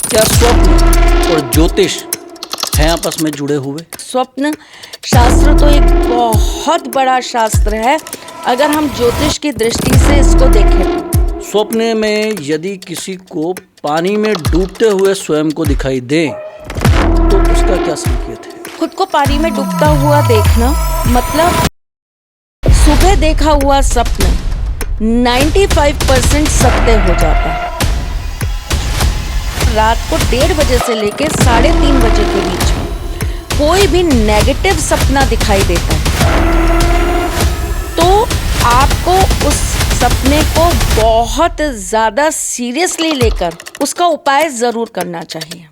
क्या स्वप्न और ज्योतिष हैं आपस में जुड़े हुए? स्वप्न शास्त्र तो एक बहुत बड़ा शास्त्र है अगर हम ज्योतिष की दृष्टि से इसको देखें। स्वप्न में यदि किसी को पानी में डूबते हुए स्वयं को दिखाई दे तो उसका क्या संकेत है? खुद को पानी में डूबता हुआ देखना मतलब सुबह देखा हुआ स्वप्न 95% सत्य हो जाता है। रात को 1:30 बजे से लेकर 3:30 बजे के बीच में कोई भी नेगेटिव सपना दिखाई देता है तो आपको उस सपने को बहुत ज़्यादा सीरियसली लेकर उसका उपाय ज़रूर करना चाहिए,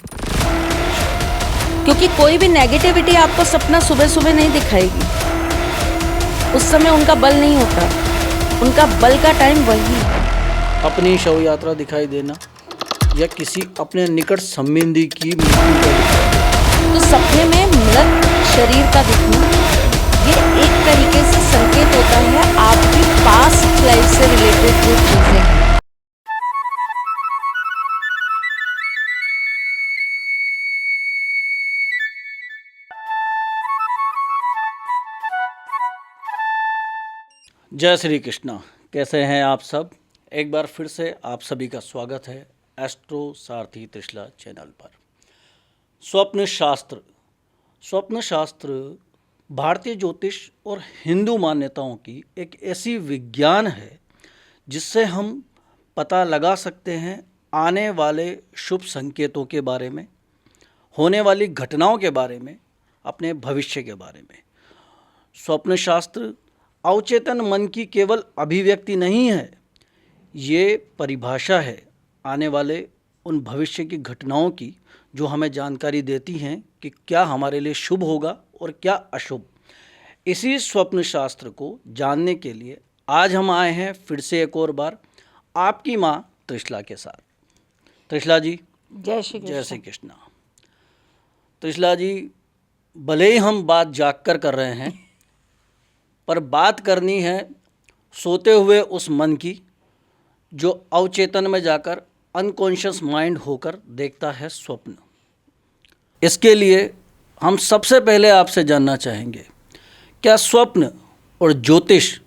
क्योंकि कोई भी नेगेटिविटी आपको सपना सुबह सुबह नहीं दिखाएगी। उस समय उनका बल नहीं होता, उनका बल का टाइम वही है। अपनी शव यात्रा दिखाई देना या किसी अपने निकट संबंधी की मृत्यु का दिखाई तो सपने में मृत शरीर का दिखना ये एक तरीके से संकेत होता है आपकी पास्ट लाइफ से रिलेटेड जो चीजें हैं। जय श्री कृष्णा। कैसे हैं आप सब? एक बार फिर से आप सभी का स्वागत है एस्ट्रो सारथी त्रिशला चैनल पर। स्वप्न शास्त्र भारतीय ज्योतिष और हिंदू मान्यताओं की एक ऐसी विज्ञान है जिससे हम पता लगा सकते हैं आने वाले शुभ संकेतों के बारे में, होने वाली घटनाओं के बारे में, अपने भविष्य के बारे में। स्वप्न शास्त्र अवचेतन मन की केवल अभिव्यक्ति नहीं है, ये परिभाषा है आने वाले उन भविष्य की घटनाओं की जो हमें जानकारी देती हैं कि क्या हमारे लिए शुभ होगा और क्या अशुभ। इसी स्वप्न शास्त्र को जानने के लिए आज हम आए हैं फिर से एक और बार आपकी माँ त्रिशला के साथ। त्रिशला जी, जय श्री कृष्णा। त्रिशला जी, भले ही हम बात जाग कर रहे हैं पर बात करनी है सोते हुए उस मन की जो अवचेतन में जाकर अनकॉन्शियस माइंड होकर देखता है स्वप्न। इसके लिए हम सबसे पहले आपसे जानना चाहेंगे, क्या स्वप्न और ज्योतिष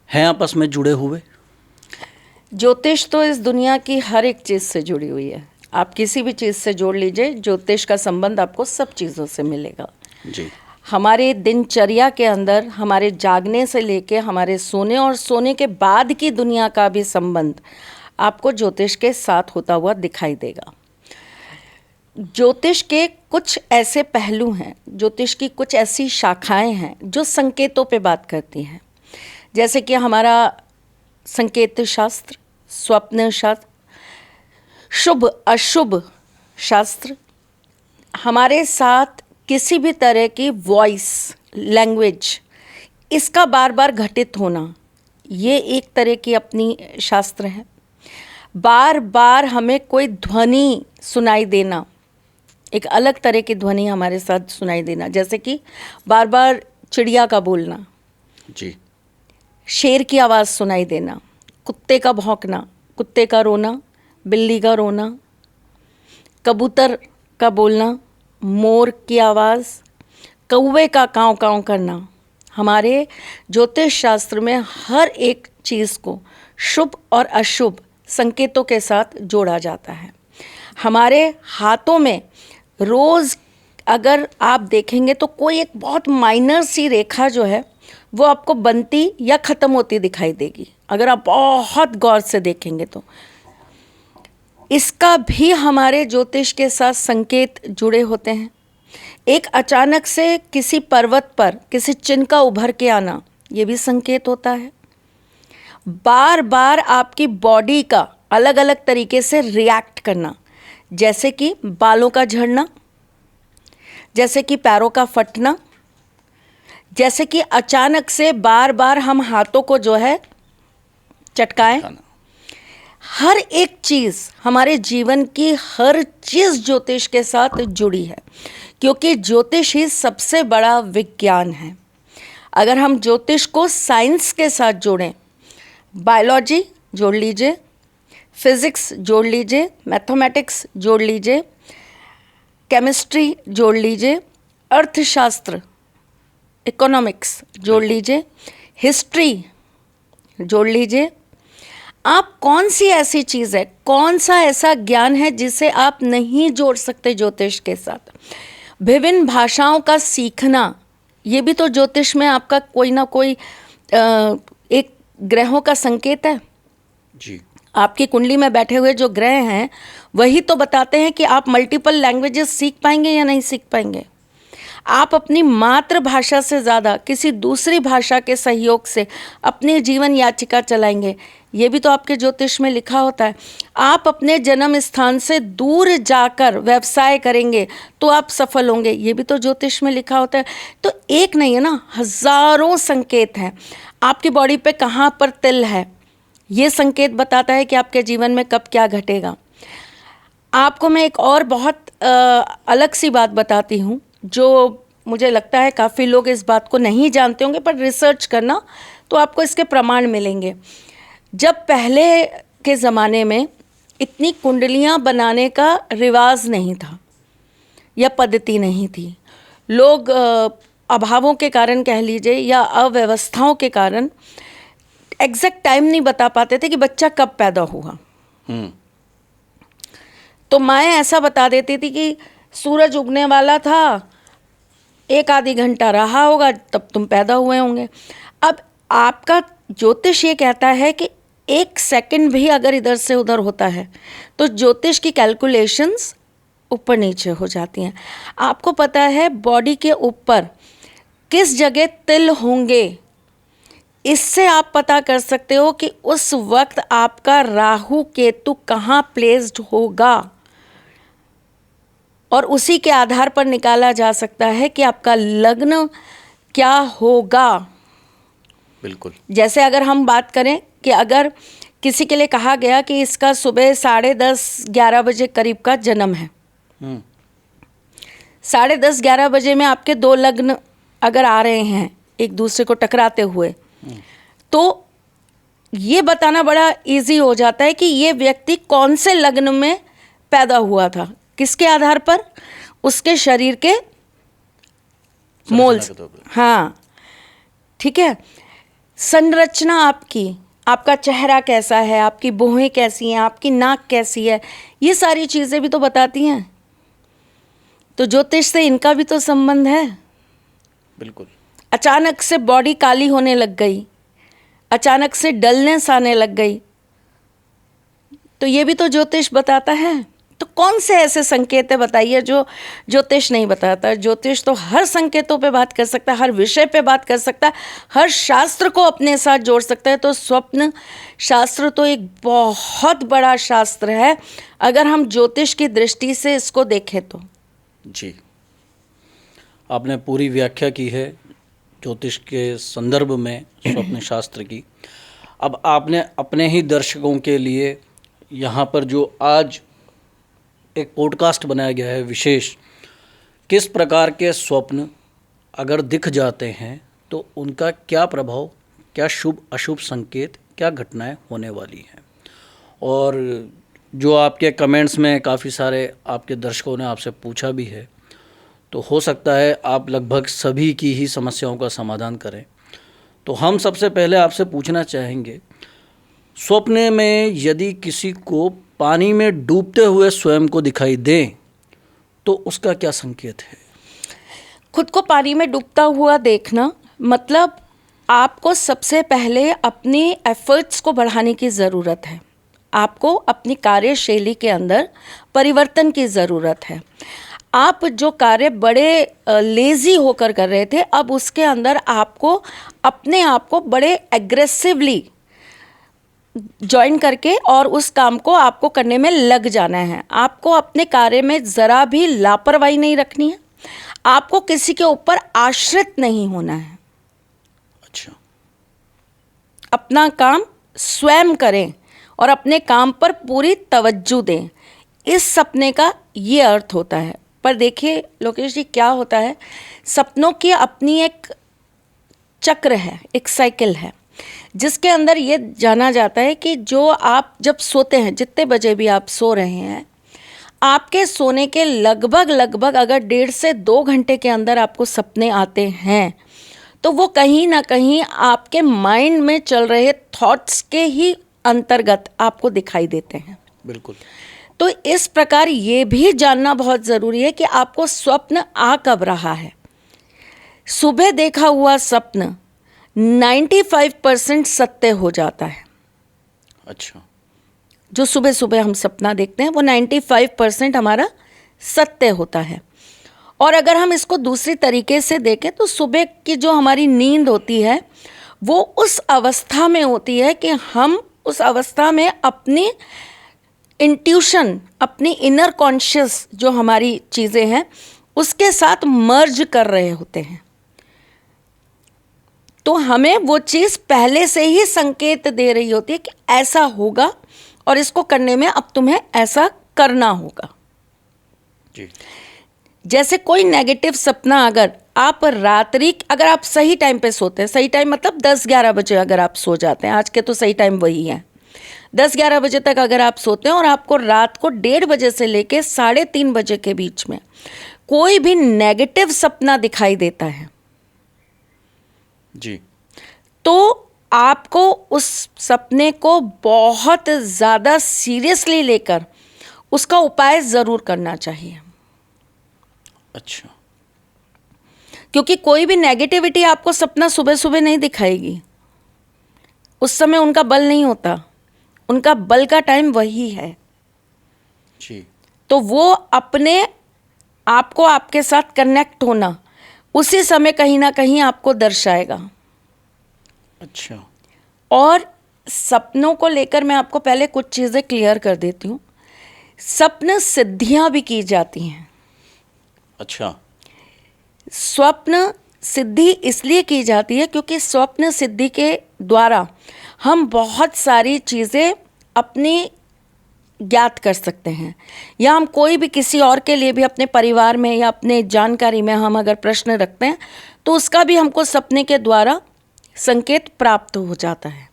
हैं आपस में जुड़े हुए? ज्योतिष तो इस दुनिया की हर एक चीज़ से जुड़ी हुई है। आप किसी भी चीज़ से जोड़ लीजिए, ज्योतिष का संबंध आपको सब चीज़ों से मिलेगा। जी। हमारे दिनचर्या के अंदर हमारे जागने से लेके हमारे सोने और सोने के बाद की दुनिया का भी संबंध आपको ज्योतिष के साथ होता हुआ दिखाई देगा। ज्योतिष के कुछ ऐसे पहलू हैं, ज्योतिष की कुछ ऐसी शाखाएं हैं जो संकेतों पे बात करती हैं, जैसे कि हमारा संकेत शास्त्र, स्वप्न शास्त्र, शुभ अशुभ शास्त्र, हमारे साथ किसी भी तरह की वॉइस लैंग्वेज इसका बार बार घटित होना, ये एक तरह की अपनी शास्त्र है। बार बार हमें कोई ध्वनि सुनाई देना, एक अलग तरह की ध्वनि हमारे साथ सुनाई देना, जैसे कि बार बार चिड़िया का बोलना, जी, शेर की आवाज़ सुनाई देना, कुत्ते का भौंकना, कुत्ते का रोना, बिल्ली का रोना, कबूतर का बोलना, मोर की आवाज़, कौवे का काँव काँव करना। हमारे ज्योतिष शास्त्र में हर एक चीज़ को शुभ और अशुभ संकेतों के साथ जोड़ा जाता है। हमारे हाथों में रोज़ अगर आप देखेंगे तो कोई एक बहुत माइनर सी रेखा जो है वो आपको बनती या ख़त्म होती दिखाई देगी, अगर आप बहुत गौर से देखेंगे तो। इसका भी हमारे ज्योतिष के साथ संकेत जुड़े होते हैं। एक अचानक से किसी पर्वत पर किसी चिन्ह का उभर के आना, ये भी संकेत होता है। बार बार आपकी बॉडी का अलग अलग तरीके से रिएक्ट करना, जैसे कि बालों का झड़ना, जैसे कि पैरों का फटना, जैसे कि अचानक से बार बार हम हाथों को जो है चटकाएं। हर एक चीज़, हमारे जीवन की हर चीज़ ज्योतिष के साथ जुड़ी है, क्योंकि ज्योतिष ही सबसे बड़ा विज्ञान है। अगर हम ज्योतिष को साइंस के साथ जोड़ें, बायोलॉजी जोड़ लीजिए, फिजिक्स जोड़ लीजिए, मैथमेटिक्स जोड़ लीजिए, केमिस्ट्री जोड़ लीजिए, अर्थशास्त्र, इकोनॉमिक्स जोड़ लीजिए, हिस्ट्री जोड़ लीजिए। आप कौन सी ऐसी चीज़ है, कौन सा ऐसा ज्ञान है जिसे आप नहीं जोड़ सकते ज्योतिष के साथ? विभिन्न भाषाओं का सीखना, ये भी तो ज्योतिष में आपका कोई ना कोई एक ग्रहों का संकेत है। जी। आपकी कुंडली में बैठे हुए जो ग्रह हैं वही तो बताते हैं कि आप मल्टीपल लैंग्वेजेस सीख पाएंगे या नहीं सीख पाएंगे। आप अपनी मातृभाषा से ज़्यादा किसी दूसरी भाषा के सहयोग से अपनी जीवन याचिका चलाएंगे, ये भी तो आपके ज्योतिष में लिखा होता है। आप अपने जन्म स्थान से दूर जाकर व्यवसाय करेंगे तो आप सफल होंगे, ये भी तो ज्योतिष में लिखा होता है। तो एक नहीं है ना, हजारों संकेत हैं। आपकी बॉडी पे कहाँ पर तिल है, ये संकेत बताता है कि आपके जीवन में कब क्या घटेगा। आपको मैं एक और बहुत अलग सी बात बताती हूँ, जो मुझे लगता है काफ़ी लोग इस बात को नहीं जानते होंगे, पर रिसर्च करना तो आपको इसके प्रमाण मिलेंगे। जब पहले के ज़माने में इतनी कुंडलियाँ बनाने का रिवाज नहीं था या पद्धति नहीं थी, लोग अभावों के कारण कह लीजिए या अव्यवस्थाओं के कारण एग्जैक्ट टाइम नहीं बता पाते थे कि बच्चा कब पैदा हुआ। तो माएँ ऐसा बता देती थी कि सूरज उगने वाला था, एक आधी घंटा रहा होगा, तब तुम पैदा हुए होंगे। अब आपका ज्योतिष ये कहता है कि एक सेकंड भी अगर इधर से उधर होता है तो ज्योतिष की कैलकुलेशंस ऊपर नीचे हो जाती हैं। आपको पता है बॉडी के ऊपर किस जगह तिल होंगे, इससे आप पता कर सकते हो कि उस वक्त आपका राहु केतु कहाँ प्लेस्ड होगा, और उसी के आधार पर निकाला जा सकता है कि आपका लग्न क्या होगा। बिल्कुल। जैसे अगर हम बात करें कि अगर किसी के लिए कहा गया कि इसका सुबह 10:30-11 बजे करीब का जन्म है, 10:30-11 बजे में आपके दो लग्न अगर आ रहे हैं एक दूसरे को टकराते हुए, तो ये बताना बड़ा इजी हो जाता है कि ये व्यक्ति कौन से लग्न में पैदा हुआ था। किसके आधार पर? उसके शरीर के मोल्स। हाँ, ठीक है। संरचना आपकी, आपका चेहरा कैसा है, आपकी भौहें कैसी हैं, आपकी नाक कैसी है, ये सारी चीज़ें भी तो बताती हैं। तो ज्योतिष से इनका भी तो संबंध है। बिल्कुल। अचानक से बॉडी काली होने लग गई, अचानक से डलनेस आने लग गई, तो ये भी तो ज्योतिष बताता है। तो कौन से ऐसे संकेत है बताइए जो ज्योतिष नहीं बताता? ज्योतिष तो हर संकेतों पे बात कर सकता है, हर विषय पे बात कर सकता है, हर शास्त्र को अपने साथ जोड़ सकता है। तो स्वप्न शास्त्र तो एक बहुत बड़ा शास्त्र है अगर हम ज्योतिष की दृष्टि से इसको देखें तो। जी, आपने पूरी व्याख्या की है ज्योतिष के संदर्भ में स्वप्न शास्त्र की। अब आपने अपने ही दर्शकों के लिए यहाँ पर जो आज एक पॉडकास्ट बनाया गया है विशेष, किस प्रकार के स्वप्न अगर दिख जाते हैं तो उनका क्या प्रभाव, क्या शुभ अशुभ संकेत, क्या घटनाएं होने वाली हैं। और जो आपके कमेंट्स में काफ़ी सारे आपके दर्शकों ने आपसे पूछा भी है, तो हो सकता है आप लगभग सभी की ही समस्याओं का समाधान करें। तो हम सबसे पहले आपसे पूछना चाहेंगे, स्वप्न में यदि किसी को पानी में डूबते हुए स्वयं को दिखाई दे तो उसका क्या संकेत है? खुद को पानी में डूबता हुआ देखना मतलब आपको सबसे पहले अपनी एफर्ट्स को बढ़ाने की ज़रूरत है। आपको अपनी कार्यशैली के अंदर परिवर्तन की ज़रूरत है। आप जो कार्य बड़े लेज़ी होकर कर रहे थे, अब उसके अंदर आपको अपने आप को बड़े एग्रेसिवली ज्वाइन करके और उस काम को आपको करने में लग जाना है। आपको अपने कार्य में ज़रा भी लापरवाही नहीं रखनी है। आपको किसी के ऊपर आश्रित नहीं होना है। अच्छा। अपना काम स्वयं करें और अपने काम पर पूरी तवज्जो दें, इस सपने का ये अर्थ होता है। पर देखिए लोकेश जी, क्या होता है, सपनों की अपनी एक चक्र है, एक साइकिल है। जिसके अंदर ये जाना जाता है कि जो आप जब सोते हैं, जितने बजे भी आप सो रहे हैं, आपके सोने के लगभग अगर 1.5 से 2 घंटे के अंदर आपको सपने आते हैं तो वो कहीं ना कहीं आपके माइंड में चल रहे थॉट्स के ही अंतर्गत आपको दिखाई देते हैं। बिल्कुल। तो इस प्रकार ये भी जानना बहुत ज़रूरी है कि आपको स्वप्न आ कब रहा है। सुबह देखा हुआ स्वप्न 95% सत्य हो जाता है। अच्छा। जो सुबह सुबह हम सपना देखते हैं वो 95% हमारा सत्य होता है। और अगर हम इसको दूसरी तरीके से देखें तो सुबह की जो हमारी नींद होती है वो उस अवस्था में होती है कि हम उस अवस्था में अपनी इंट्यूशन, अपनी इनर कॉन्शियस जो हमारी चीज़ें हैं उसके साथ मर्ज कर रहे होते हैं। तो हमें वो चीज़ पहले से ही संकेत दे रही होती है कि ऐसा होगा और इसको करने में अब तुम्हें ऐसा करना होगा। जी। जैसे कोई नेगेटिव सपना अगर आप सही टाइम पे सोते हैं, सही टाइम मतलब 10-11 बजे अगर आप सो जाते हैं, आज के तो सही टाइम वही है, 10-11 बजे तक अगर आप सोते हैं और आपको रात को 1:30 बजे से लेके 3:30 बजे के बीच में कोई भी नेगेटिव सपना दिखाई देता है जी, तो आपको उस सपने को बहुत ज़्यादा सीरियसली लेकर उसका उपाय ज़रूर करना चाहिए। अच्छा। क्योंकि कोई भी नेगेटिविटी आपको सपना सुबह सुबह नहीं दिखाएगी, उस समय उनका बल नहीं होता, उनका बल का टाइम वही है। जी। तो वो अपने आपको आपके साथ कनेक्ट होना उसी समय कहीं ना कहीं आपको दर्शाएगा। अच्छा। और सपनों को लेकर मैं आपको पहले कुछ चीज़ें क्लियर कर देती हूँ। स्वप्न सिद्धियाँ भी की जाती हैं। अच्छा। स्वप्न सिद्धि इसलिए की जाती है क्योंकि स्वप्न सिद्धि के द्वारा हम बहुत सारी चीज़ें अपनी ज्ञात कर सकते हैं, या हम कोई भी किसी और के लिए भी अपने परिवार में या अपने जानकारी में हम अगर प्रश्न रखते हैं तो उसका भी हमको सपने के द्वारा संकेत प्राप्त हो जाता है।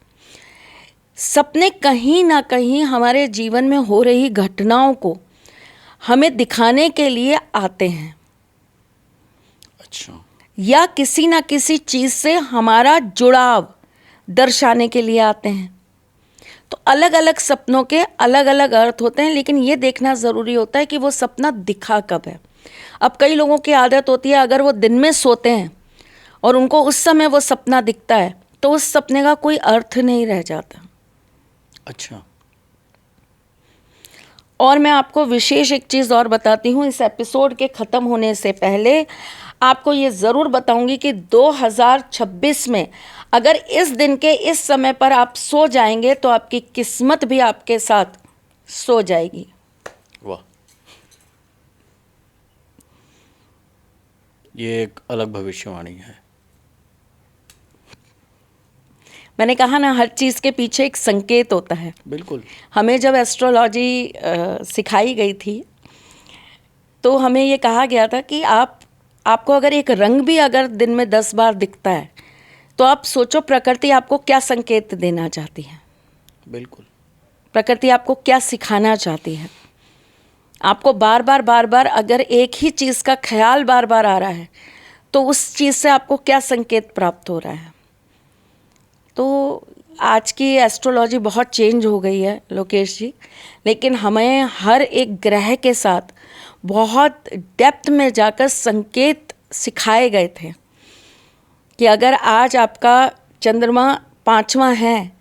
सपने कहीं ना कहीं हमारे जीवन में हो रही घटनाओं को हमें दिखाने के लिए आते हैं, अच्छा। या किसी ना किसी चीज़ से हमारा जुड़ाव दर्शाने के लिए आते हैं। तो अलग अलग सपनों के अलग अलग अर्थ होते हैं, लेकिन ये देखना ज़रूरी होता है कि वो सपना दिखा कब है। अब कई लोगों की आदत होती है, अगर वो दिन में सोते हैं और उनको उस समय वो सपना दिखता है तो उस सपने का कोई अर्थ नहीं रह जाता। अच्छा। और मैं आपको विशेष एक चीज़ और बताती हूँ, इस एपिसोड के ख़त्म होने से पहले आपको ये ज़रूर बताऊंगी कि 2026 में अगर इस दिन के इस समय पर आप सो जाएंगे तो आपकी किस्मत भी आपके साथ सो जाएगी। वाह, ये एक अलग भविष्यवाणी है। मैंने कहा ना, हर चीज़ के पीछे एक संकेत होता है। बिल्कुल। हमें जब एस्ट्रोलॉजी सिखाई गई थी तो हमें ये कहा गया था कि आपको अगर एक रंग भी अगर दिन में 10 बार दिखता है तो आप सोचो प्रकृति आपको क्या संकेत देना चाहती है। बिल्कुल। प्रकृति आपको क्या सिखाना चाहती है। आपको बार बार अगर एक ही चीज़ का ख्याल बार बार आ रहा है तो उस चीज़ से आपको क्या संकेत प्राप्त हो रहा है। तो आज की एस्ट्रोलॉजी बहुत चेंज हो गई है लोकेश जी, लेकिन हमें हर एक ग्रह के साथ बहुत डेप्थ में जाकर संकेत सिखाए गए थे कि अगर आज आपका चंद्रमा 5वां है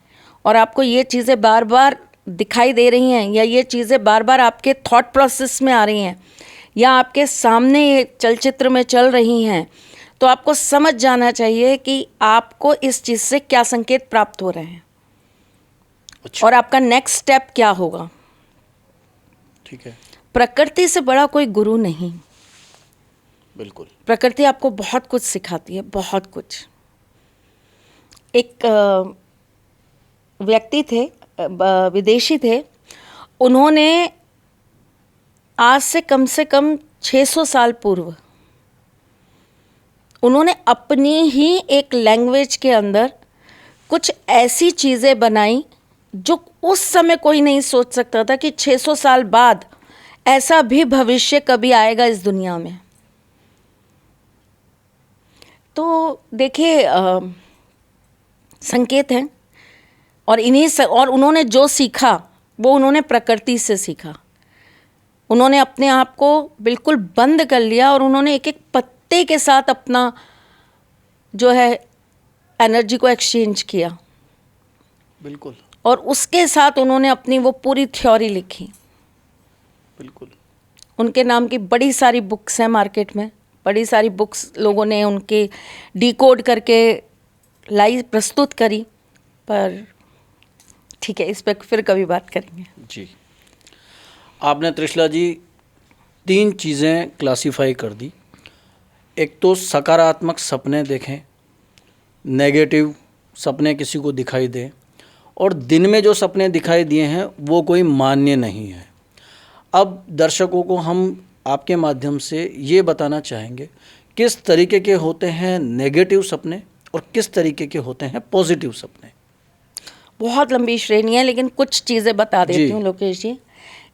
और आपको ये चीज़ें बार बार दिखाई दे रही हैं, या ये चीज़ें बार बार आपके थॉट प्रोसेस में आ रही हैं, या आपके सामने ये चलचित्र में चल रही हैं, तो आपको समझ जाना चाहिए कि आपको इस चीज़ से क्या संकेत प्राप्त हो रहे हैं। अच्छा। और आपका नेक्स्ट स्टेप क्या होगा। ठीक है। प्रकृति से बड़ा कोई गुरु नहीं। बिल्कुल। प्रकृति आपको बहुत कुछ सिखाती है, बहुत कुछ। एक व्यक्ति थे, विदेशी थे, उन्होंने आज से कम 600 साल पूर्व उन्होंने अपनी ही एक लैंग्वेज के अंदर कुछ ऐसी चीज़ें बनाई जो उस समय कोई नहीं सोच सकता था कि 600 साल बाद ऐसा भी भविष्य कभी आएगा इस दुनिया में। तो देखिए संकेत हैं, और और उन्होंने जो सीखा वो उन्होंने प्रकृति से सीखा। उन्होंने अपने आप को बिल्कुल बंद कर लिया और उन्होंने एक एक पत्ते के साथ अपना जो है एनर्जी को एक्सचेंज किया, बिल्कुल, और उसके साथ उन्होंने अपनी वो पूरी थ्योरी लिखी। बिल्कुल। उनके नाम की बड़ी सारी बुक्स हैं मार्केट में, बड़ी सारी बुक्स लोगों ने उनके डिकोड करके लाई, प्रस्तुत करी। पर ठीक है, इस पर फिर कभी बात करेंगे। जी, आपने त्रिशला जी 3 चीज़ें क्लासिफाई कर दी। एक तो सकारात्मक सपने देखें, नेगेटिव सपने किसी को दिखाई दें, और दिन में जो सपने दिखाई दिए हैं वो कोई मान्य नहीं है। अब दर्शकों को हम आपके माध्यम से ये बताना चाहेंगे किस तरीके के होते हैं नेगेटिव सपने और किस तरीके के होते हैं पॉजिटिव सपने। बहुत लंबी श्रेणी है, लेकिन कुछ चीज़ें बता देती हूँ लोकेश जी।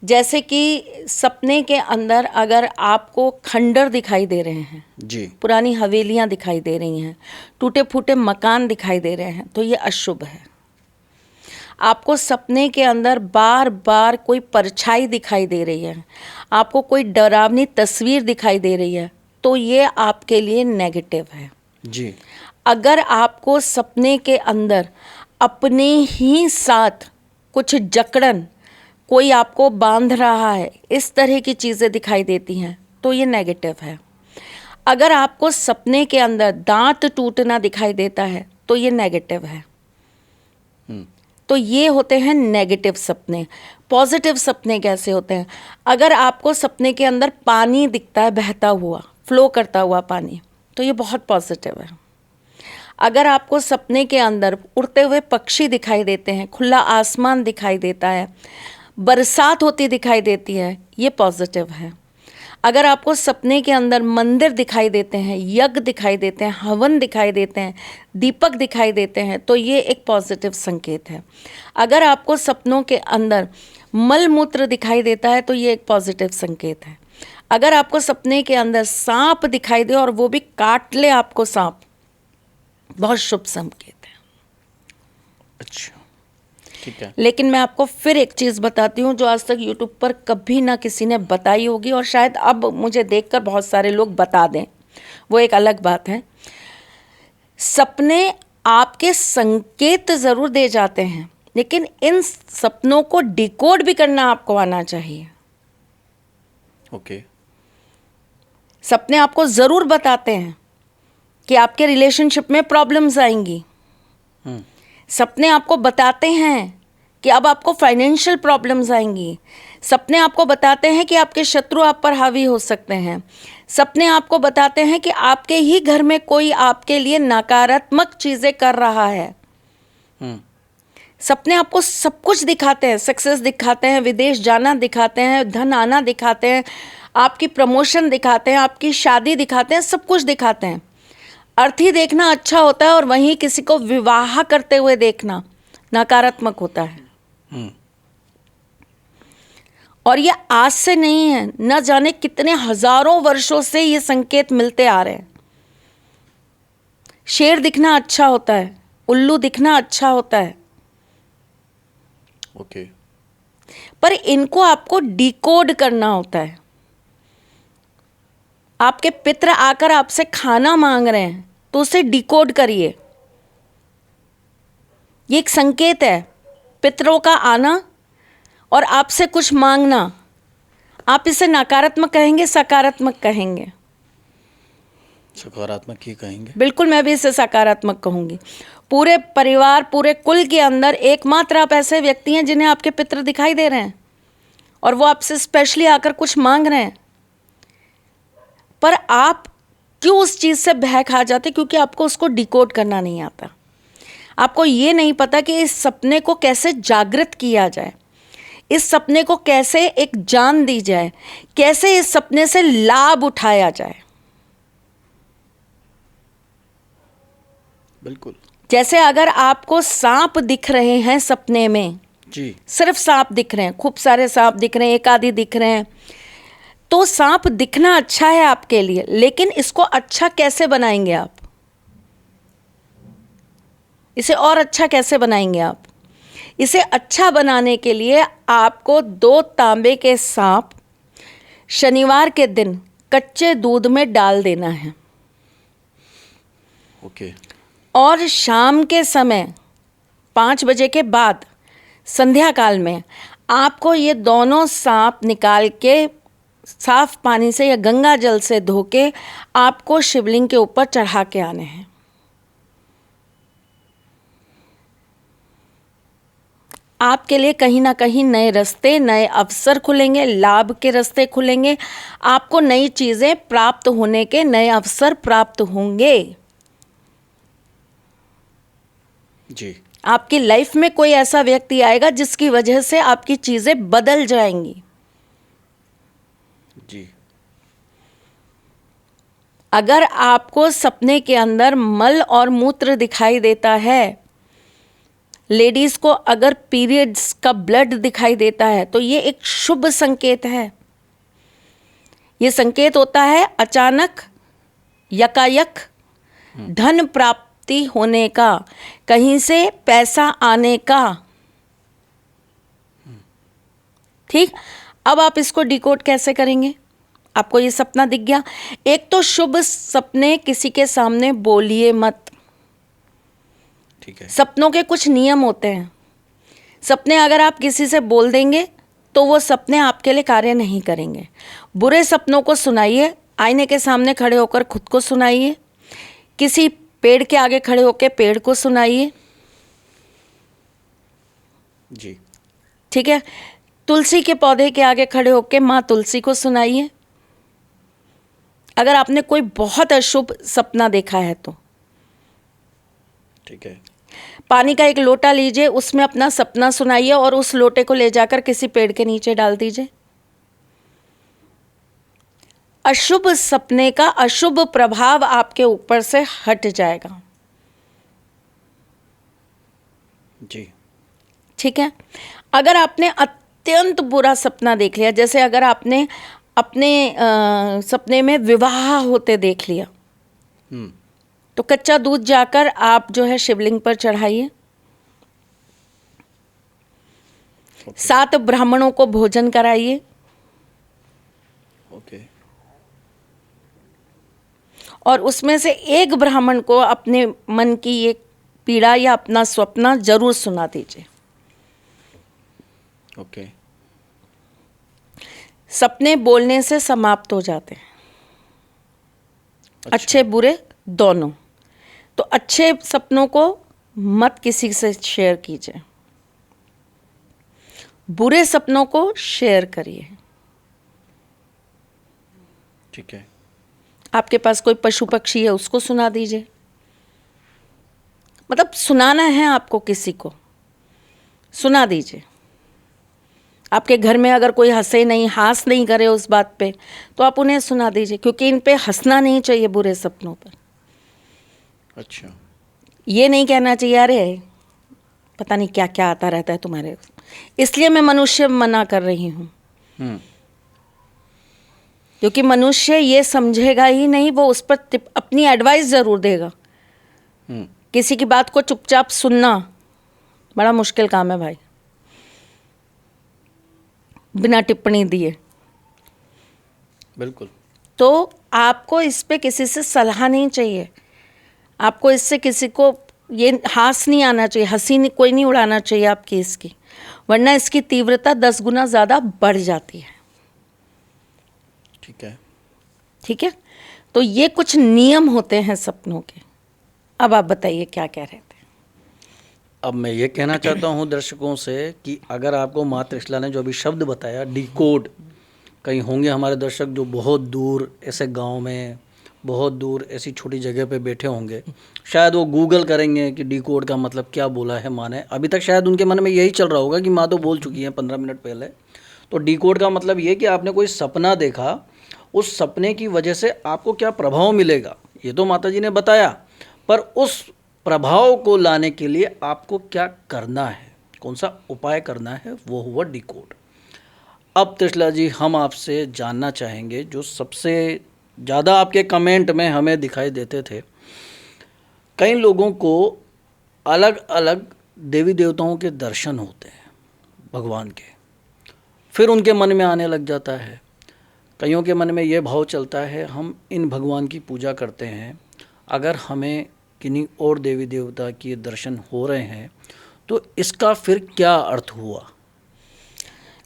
जैसे कि सपने के अंदर अगर आपको खंडर दिखाई दे रहे हैं जी, पुरानी हवेलियाँ दिखाई दे रही हैं, टूटे फूटे मकान दिखाई दे रहे हैं, तो ये अशुभ है। आपको सपने के अंदर बार बार कोई परछाई दिखाई दे रही है, आपको कोई डरावनी तस्वीर दिखाई दे रही है, तो ये आपके लिए नेगेटिव है। जी, अगर आपको सपने के अंदर अपने ही साथ कुछ जकड़न, कोई आपको बांध रहा है, इस तरह की चीज़ें दिखाई देती हैं, तो ये नेगेटिव है। अगर आपको सपने के अंदर दांत टूटना दिखाई देता है, तो ये नेगेटिव है। तो ये होते हैं नेगेटिव सपने। पॉजिटिव सपने कैसे होते हैं? अगर आपको सपने के अंदर पानी दिखता है, बहता हुआ, फ्लो करता हुआ पानी, तो ये बहुत पॉजिटिव है। अगर आपको सपने के अंदर उड़ते हुए पक्षी दिखाई देते हैं, खुला आसमान दिखाई देता है, बरसात होती दिखाई देती है, ये पॉजिटिव है। अगर आपको सपने के अंदर मंदिर दिखाई देते हैं, यज्ञ दिखाई देते हैं, हवन दिखाई देते हैं, दीपक दिखाई देते हैं, तो ये एक पॉजिटिव संकेत है। अगर आपको सपनों के अंदर मल मूत्र दिखाई देता है, तो ये एक पॉजिटिव संकेत है। अगर आपको सपने के अंदर सांप दिखाई दे और वो भी काट ले आपको सांप, बहुत शुभ संकेत है। अच्छा, ठीक है। लेकिन मैं आपको फिर एक चीज़ बताती हूँ जो आज तक यूट्यूब पर कभी ना किसी ने बताई होगी, और शायद अब मुझे देखकर बहुत सारे लोग बता दें, वो एक अलग बात है। सपने आपके संकेत ज़रूर दे जाते हैं, लेकिन इन सपनों को डिकोड भी करना आपको आना चाहिए। ओके। सपने आपको ज़रूर बताते हैं कि आपके रिलेशनशिप में प्रॉब्लम्स आएंगी। सपने आपको बताते हैं कि अब आपको फाइनेंशियल प्रॉब्लम्स आएंगी। सपने आपको बताते हैं कि आपके शत्रु आप पर हावी हो सकते हैं। सपने आपको बताते हैं कि आपके ही घर में कोई आपके लिए नकारात्मक चीज़ें कर रहा है। सपने आपको सब कुछ दिखाते हैं, सक्सेस दिखाते हैं, विदेश जाना दिखाते हैं, धन आना दिखाते हैं, आपकी प्रमोशन दिखाते हैं, आपकी शादी दिखाते हैं, सब कुछ दिखाते हैं। अर्थ ही देखना अच्छा होता है, और वहीं किसी को विवाह करते हुए देखना नकारात्मक होता है। और ये आज से नहीं है, न जाने कितने हजारों वर्षों से ये संकेत मिलते आ रहे हैं। शेर दिखना अच्छा होता है, उल्लू दिखना अच्छा होता है, ओके। पर इनको आपको डिकोड करना होता है। आपके पितर आकर आपसे खाना मांग रहे हैं, तो उसे डिकोड करिए। ये एक संकेत है, पितरों का आना और आपसे कुछ मांगना। आप इसे नकारात्मक कहेंगे, सकारात्मक कहेंगे? सकारात्मक ही कहेंगे। बिल्कुल, मैं भी इसे सकारात्मक कहूंगी। पूरे परिवार, पूरे कुल के अंदर एकमात्र आप ऐसे व्यक्ति हैं जिन्हें आपके पितर दिखाई दे रहे हैं, और वो आपसे स्पेशली आकर कुछ मांग रहे हैं। पर आप क्यों उस चीज़ से भय खा जाते? क्योंकि आपको उसको डिकोड करना नहीं आता। आपको ये नहीं पता कि इस सपने को कैसे जागृत किया जाए, इस सपने को कैसे एक जान दी जाए, कैसे इस सपने से लाभ उठाया जाए। बिल्कुल। जैसे अगर आपको सांप दिख रहे हैं सपने में, जी सिर्फ सांप दिख रहे हैं, खूब सारे सांप दिख रहे हैं, एक आधी दिख रहे हैं, तो सांप दिखना अच्छा है आपके लिए, लेकिन इसको अच्छा कैसे बनाएंगे आप? इसे और अच्छा कैसे बनाएंगे आप? इसे अच्छा बनाने के लिए आपको 2 तांबे के सांप शनिवार के दिन कच्चे दूध में डाल देना है, ओके और शाम के समय 5 बजे के बाद संध्या काल में आपको ये दोनों सांप निकाल के साफ पानी से या गंगा जल से धो के आपको शिवलिंग के ऊपर चढ़ा के आने हैं। आपके लिए कहीं ना कहीं नए रास्ते, नए अवसर खुलेंगे, लाभ के रास्ते खुलेंगे, आपको नई चीज़ें प्राप्त होने के नए अवसर प्राप्त होंगे। जी आपकी लाइफ में कोई ऐसा व्यक्ति आएगा जिसकी वजह से आपकी चीज़ें बदल जाएंगी। जी अगर आपको सपने के अंदर मल और मूत्र दिखाई देता है, लेडीज़ को अगर पीरियड्स का ब्लड दिखाई देता है, तो ये एक शुभ संकेत है। ये संकेत होता है अचानक यकायक धन प्राप्ति होने का, कहीं से पैसा आने का। ठीक, अब आप इसको डिकोड कैसे करेंगे? आपको ये सपना दिख गया। एक तो शुभ सपने किसी के सामने बोलिए मत। ठीक है। सपनों के कुछ नियम होते हैं। सपने अगर आप किसी से बोल देंगे तो वो सपने आपके लिए कार्य नहीं करेंगे। बुरे सपनों को सुनाइए, आईने के सामने खड़े होकर खुद को सुनाइए, किसी पेड़ के आगे खड़े होकर पेड़ को सुनाइए। जी ठीक है। तुलसी के पौधे के आगे खड़े होकर माँ तुलसी को सुनाइए। अगर आपने कोई बहुत अशुभ सपना देखा है तो ठीक है। पानी का एक लोटा लीजिए, उसमें अपना सपना सुनाइए और उस लोटे को ले जाकर किसी पेड़ के नीचे डाल दीजिए। अशुभ सपने का अशुभ प्रभाव आपके ऊपर से हट जाएगा। जी ठीक है। अगर आपने अत्यंत बुरा सपना देख लिया, जैसे अगर आपने अपने सपने में विवाह होते देख लिया, तो कच्चा दूध जाकर आप जो है शिवलिंग पर चढ़ाइए। 7 ब्राह्मणों को भोजन कराइए। ओके। और उसमें से एक ब्राह्मण को अपने मन की ये पीड़ा या अपना स्वप्न जरूर सुना दीजिए। ओके। सपने बोलने से समाप्त हो जाते हैं। अच्छे बुरे दोनों। तो अच्छे सपनों को मत किसी से शेयर कीजिए, बुरे सपनों को शेयर करिए। ठीक है। आपके पास कोई पशु पक्षी है, उसको सुना दीजिए। मतलब सुनाना है आपको, किसी को सुना दीजिए। आपके घर में अगर कोई हंसे नहीं, हास नहीं करे उस बात पे, तो आप उन्हें सुना दीजिए, क्योंकि इन पे हंसना नहीं चाहिए बुरे सपनों पर। अच्छा। ये नहीं कहना चाहिए अरे पता नहीं क्या क्या आता रहता है तुम्हारे, इसलिए मैं मनुष्य मना कर रही हूँ। क्योंकि मनुष्य ये समझेगा ही नहीं, वो उस पर अपनी एडवाइस ज़रूर देगा। किसी की बात को चुपचाप सुनना बड़ा मुश्किल काम है भाई, बिना टिप्पणी दिए। बिल्कुल। तो आपको इस पे किसी से सलाह नहीं चाहिए। आपको इससे किसी को ये हास नहीं आना चाहिए, हंसी नहीं, कोई नहीं उड़ाना चाहिए आपकी इसकी, वरना इसकी तीव्रता 10 गुना ज़्यादा बढ़ जाती है। ठीक है। ठीक है। तो ये कुछ नियम होते हैं सपनों के। अब आप बताइए क्या कह रहे थे। अब मैं ये कहना चाहता हूँ दर्शकों से कि अगर आपको माँ त्रिशला ने जो अभी शब्द बताया डिकोड, कहीं होंगे हमारे दर्शक जो बहुत दूर ऐसे गांव में, बहुत दूर ऐसी छोटी जगह पे बैठे होंगे, शायद वो गूगल करेंगे कि डिकोड का मतलब क्या बोला है माँ ने। अभी तक शायद उनके मन में यही चल रहा होगा कि माँ तो बोल चुकी हैं 15 मिनट पहले। तो डिकोड का मतलब ये कि आपने कोई सपना देखा, उस सपने की वजह से आपको क्या प्रभाव मिलेगा ये तो माता जी ने बताया, पर उस प्रभाव को लाने के लिए आपको क्या करना है, कौन सा उपाय करना है, वो हुआ डिकोड। अब त्रिशला जी, हम आपसे जानना चाहेंगे, जो सबसे ज़्यादा आपके कमेंट में हमें दिखाई देते थे, कई लोगों को अलग अलग देवी देवताओं के दर्शन होते हैं भगवान के, फिर उनके मन में आने लग जाता है, कईयों के मन में ये भाव चलता है हम इन भगवान की पूजा करते हैं, अगर हमें किन्हीं और देवी देवता के दर्शन हो रहे हैं तो इसका फिर क्या अर्थ हुआ।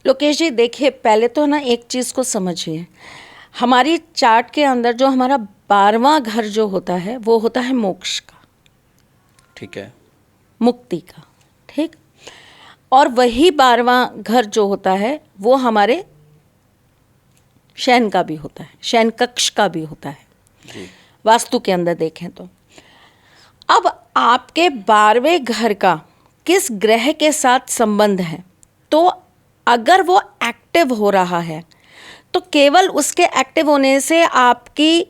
लोकेश जी देखिए, पहले तो ना एक चीज़ को समझिए, हमारी चार्ट के अंदर जो हमारा 12वां घर जो होता है वो होता है मोक्ष का, ठीक है, मुक्ति का, ठीक। और वही 12वां घर जो होता है वो हमारे शयन का भी होता है, शयन कक्ष का भी होता है जी, वास्तु के अंदर देखें तो। अब आपके 12वें घर का किस ग्रह के साथ संबंध है, तो अगर वो एक्टिव हो रहा है तो केवल उसके एक्टिव होने से आपकी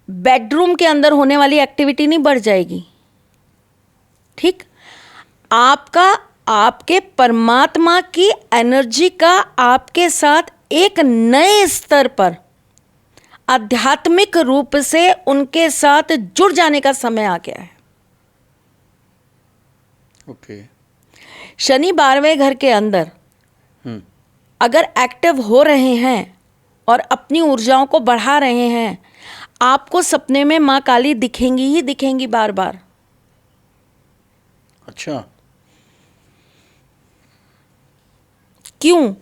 बेडरूम के अंदर होने वाली एक्टिविटी नहीं बढ़ जाएगी, ठीक। आपका, आपके परमात्मा की एनर्जी का आपके साथ एक नए स्तर पर आध्यात्मिक रूप से उनके साथ जुड़ जाने का समय आ गया है। ओके, शनि 12वें घर के अंदर अगर एक्टिव हो रहे हैं और अपनी ऊर्जाओं को बढ़ा रहे हैं, आपको सपने में माँ काली दिखेंगी ही दिखेंगी बार बार। अच्छा, क्यों?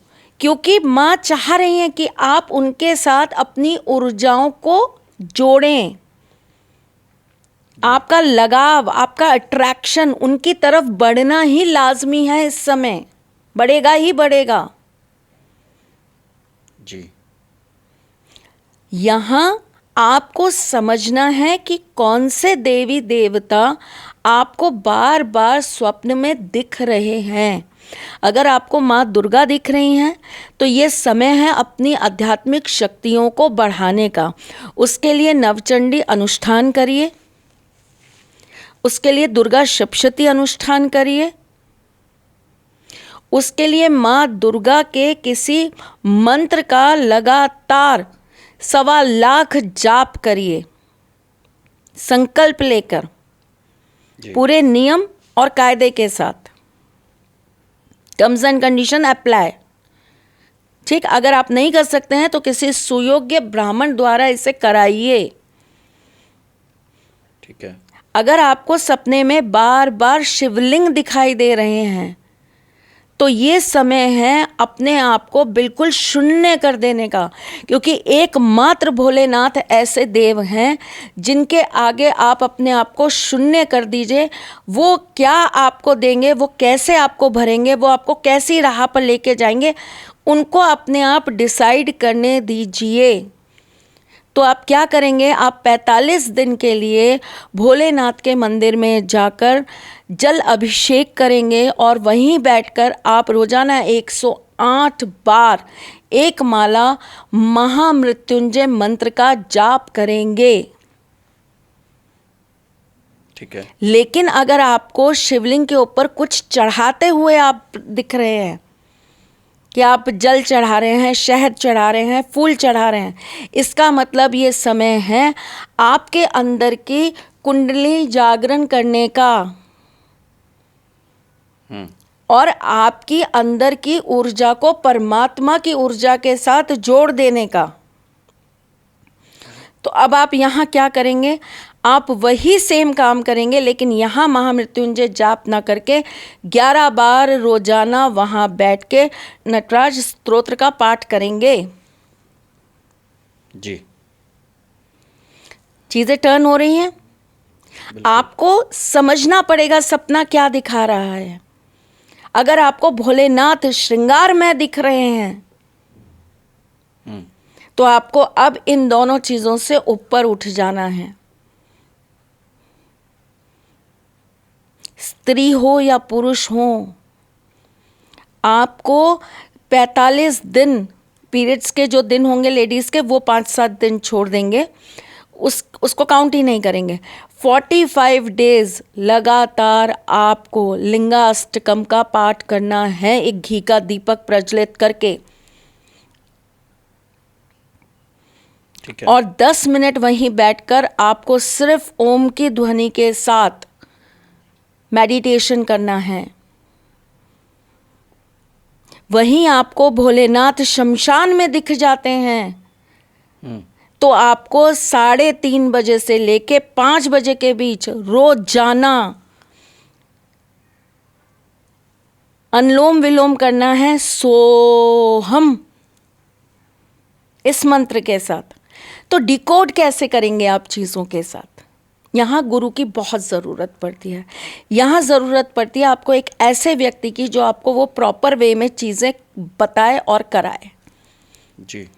क्योंकि माँ चाह रही हैं कि आप उनके साथ अपनी ऊर्जाओं को जोड़ें। आपका लगाव, आपका अट्रैक्शन उनकी तरफ बढ़ना ही लाजमी है, इस समय बढ़ेगा ही बढ़ेगा। जी, यहाँ आपको समझना है कि कौन से देवी देवता आपको बार बार स्वप्न में दिख रहे हैं। अगर आपको माँ दुर्गा दिख रही हैं तो ये समय है अपनी आध्यात्मिक शक्तियों को बढ़ाने का। उसके लिए नवचंडी अनुष्ठान करिए, उसके लिए दुर्गा सप्तशती अनुष्ठान करिए, उसके लिए माँ दुर्गा के किसी मंत्र का लगातार 1.25 लाख जाप करिए, संकल्प लेकर, पूरे नियम और कायदे के साथ, टर्म्स एंड कंडीशन अप्लाई, ठीक। अगर आप नहीं कर सकते हैं तो किसी सुयोग्य ब्राह्मण द्वारा इसे कराइए, ठीक है। अगर आपको सपने में बार बार शिवलिंग दिखाई दे रहे हैं तो ये समय है अपने आप को बिल्कुल शून्य कर देने का, क्योंकि एकमात्र भोलेनाथ ऐसे देव हैं जिनके आगे आप अपने आप को शून्य कर दीजिए। वो क्या आपको देंगे, वो कैसे आपको भरेंगे, वो आपको कैसी राह पर लेके जाएंगे, उनको अपने आप डिसाइड करने दीजिए। तो आप क्या करेंगे, आप 45 दिन के लिए भोलेनाथ के मंदिर में जाकर जल अभिषेक करेंगे और वहीं बैठकर आप रोजाना 108 बार एक माला महामृत्युंजय मंत्र का जाप करेंगे, ठीक है। लेकिन अगर आपको शिवलिंग के ऊपर कुछ चढ़ाते हुए आप दिख रहे हैं कि आप जल चढ़ा रहे हैं, शहद चढ़ा रहे हैं, फूल चढ़ा रहे हैं, इसका मतलब ये समय है आपके अंदर की कुंडली जागरण करने का और आपकी अंदर की ऊर्जा को परमात्मा की ऊर्जा के साथ जोड़ देने का। तो अब आप यहाँ क्या करेंगे, आप वही सेम काम करेंगे, लेकिन यहाँ महामृत्युंजय जाप ना करके 11 बार रोजाना वहाँ बैठ के नटराज स्तोत्र का पाठ करेंगे। जी, चीज़ें टर्न हो रही हैं। आपको समझना पड़ेगा सपना क्या दिखा रहा है। अगर आपको भोलेनाथ श्रृंगार में दिख रहे हैं तो आपको अब इन दोनों चीज़ों से ऊपर उठ जाना है। स्त्री हो या पुरुष हो, आपको 45 दिन, पीरियड्स के जो दिन होंगे लेडीज़ के, वो 5-7 दिन छोड़ देंगे। उसको काउंट ही नहीं करेंगे। 45 डेज लगातार आपको लिंगाष्टकम का पाठ करना है, एक घी का दीपक प्रज्वलित करके। ठीक है। और 10 मिनट वहीं बैठकर आपको सिर्फ ओम की ध्वनि के साथ मेडिटेशन करना है। वहीं आपको भोलेनाथ शमशान में दिख जाते हैं। तो आपको 3:30 बजे से लेके 5 बजे के बीच रोज जाना, अनुलोम विलोम करना है सोहम इस मंत्र के साथ। तो डिकोड कैसे करेंगे आप चीज़ों के साथ? यहाँ गुरु की बहुत ज़रूरत पड़ती है। यहाँ ज़रूरत पड़ती है आपको एक ऐसे व्यक्ति की जो आपको वो प्रॉपर वे में चीज़ें बताए और कराए। जी।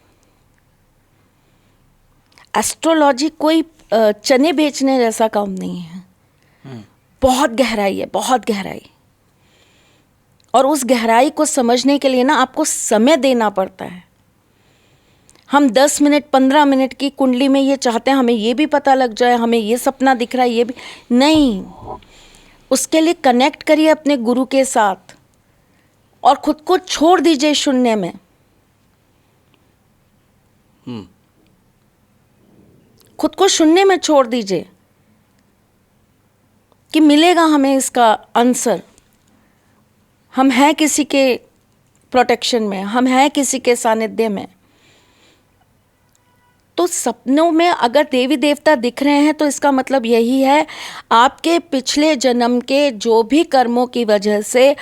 एस्ट्रोलॉजी कोई चने बेचने जैसा काम नहीं है। बहुत गहराई है, बहुत गहराई। और उस गहराई को समझने के लिए ना आपको समय देना पड़ता है। हम 10 मिनट 15 मिनट की कुंडली में ये चाहते हैं हमें ये भी पता लग जाए, हमें ये सपना दिख रहा है, ये भी नहीं। उसके लिए कनेक्ट करिए अपने गुरु के साथ और खुद को छोड़ दीजिए शून्य में। खुद को शून्य में छोड़ दीजिए कि मिलेगा हमें इसका आंसर। हम हैं किसी के प्रोटेक्शन में, हम हैं किसी के सानिध्य में। तो सपनों में अगर देवी देवता दिख रहे हैं तो इसका मतलब यही है आपके पिछले जन्म के जो भी कर्मों की वजह से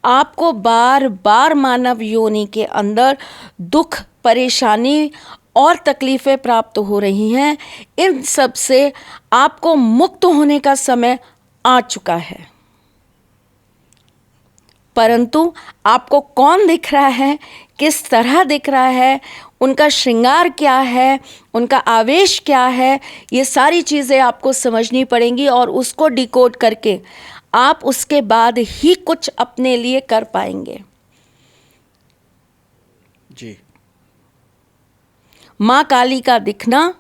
आपको बार बार मानव योनि के अंदर दुख, परेशानी और तकलीफ़ें प्राप्त हो रही हैं, इन सब से आपको मुक्त होने का समय आ चुका है। परंतु आपको कौन दिख रहा है, किस तरह दिख रहा है, उनका श्रृंगार क्या है, उनका आवेश क्या है, ये सारी चीज़ें आपको समझनी पड़ेंगी और उसको डिकोड करके आप उसके बाद ही कुछ अपने लिए कर पाएंगे। जी। माँ काली का दिखना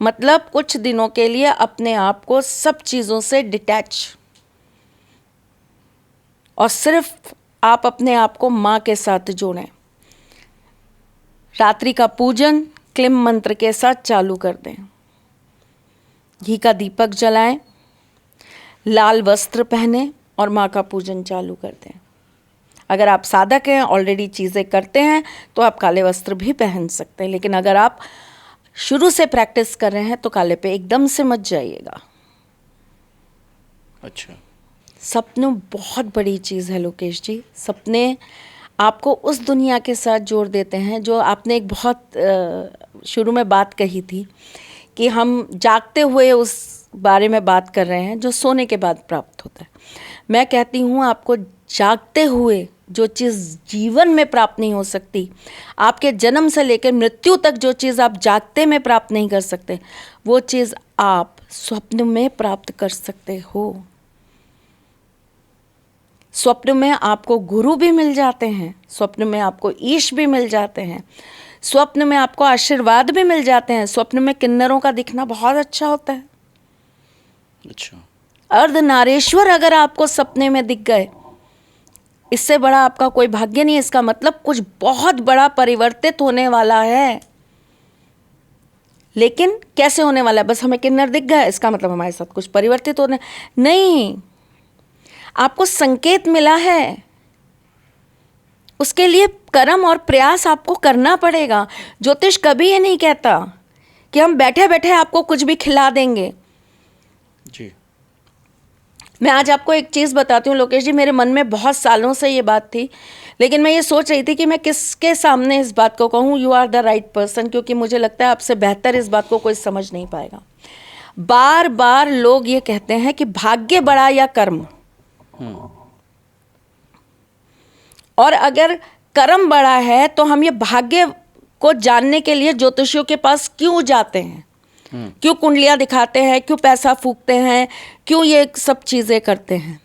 मतलब कुछ दिनों के लिए अपने आप को सब चीज़ों से डिटैच, और सिर्फ आप अपने आप को माँ के साथ जोड़ें। रात्रि का पूजन क्लीम मंत्र के साथ चालू कर दें। घी का दीपक जलाएं, लाल वस्त्र पहने और माँ का पूजन चालू कर दें। अगर आप साधक हैं, ऑलरेडी चीज़ें करते हैं, तो आप काले वस्त्र भी पहन सकते हैं। लेकिन अगर आप शुरू से प्रैक्टिस कर रहे हैं तो काले पे एकदम से मत जाइएगा। अच्छा। सपने बहुत बड़ी चीज़ है लोकेश जी। सपने आपको उस दुनिया के साथ जोड़ देते हैं जो आपने एक बहुत शुरू में बात कही थी कि हम जागते हुए उस बारे में बात कर रहे हैं जो सोने के बाद प्राप्त होता है। मैं कहती हूँ आपको जागते हुए जो चीज़ जीवन में प्राप्त नहीं हो सकती, आपके जन्म से लेकर मृत्यु तक जो चीज़ आप जागते में प्राप्त नहीं कर सकते, वो चीज़ आप स्वप्न में प्राप्त कर सकते हो। स्वप्न में आपको गुरु भी मिल जाते हैं, स्वप्न में आपको ईश भी मिल जाते हैं, स्वप्न में आपको आशीर्वाद भी मिल जाते हैं। स्वप्न में किन्नरों का दिखना बहुत अच्छा होता है। अच्छा। अर्धनारीश्वर अगर आपको सपने में दिख गए, इससे बड़ा आपका कोई भाग्य नहीं है। इसका मतलब कुछ बहुत बड़ा परिवर्तित होने वाला है। लेकिन कैसे होने वाला है? बस हमें किन्नर दिख गया इसका मतलब हमारे साथ कुछ परिवर्तित होने नहीं। आपको संकेत मिला है, उसके लिए कर्म और प्रयास आपको करना पड़ेगा। ज्योतिष कभी ये नहीं कहता कि हम बैठे बैठे आपको कुछ भी खिला देंगे। जी। मैं आज आपको एक चीज़ बताती हूँ लोकेश जी, मेरे मन में बहुत सालों से ये बात थी, लेकिन मैं ये सोच रही थी कि मैं किसके सामने इस बात को कहूँ। You are the right person, क्योंकि मुझे लगता है आपसे बेहतर इस बात को कोई समझ नहीं पाएगा। बार बार लोग ये कहते हैं कि भाग्य बड़ा या कर्म, और अगर कर्म बड़ा है तो हम ये भाग्य को जानने के लिए ज्योतिषियों के पास क्यों जाते हैं, क्यों कुंडलियां दिखाते हैं, क्यों पैसा फूकते हैं, क्यों ये सब चीजें करते हैं।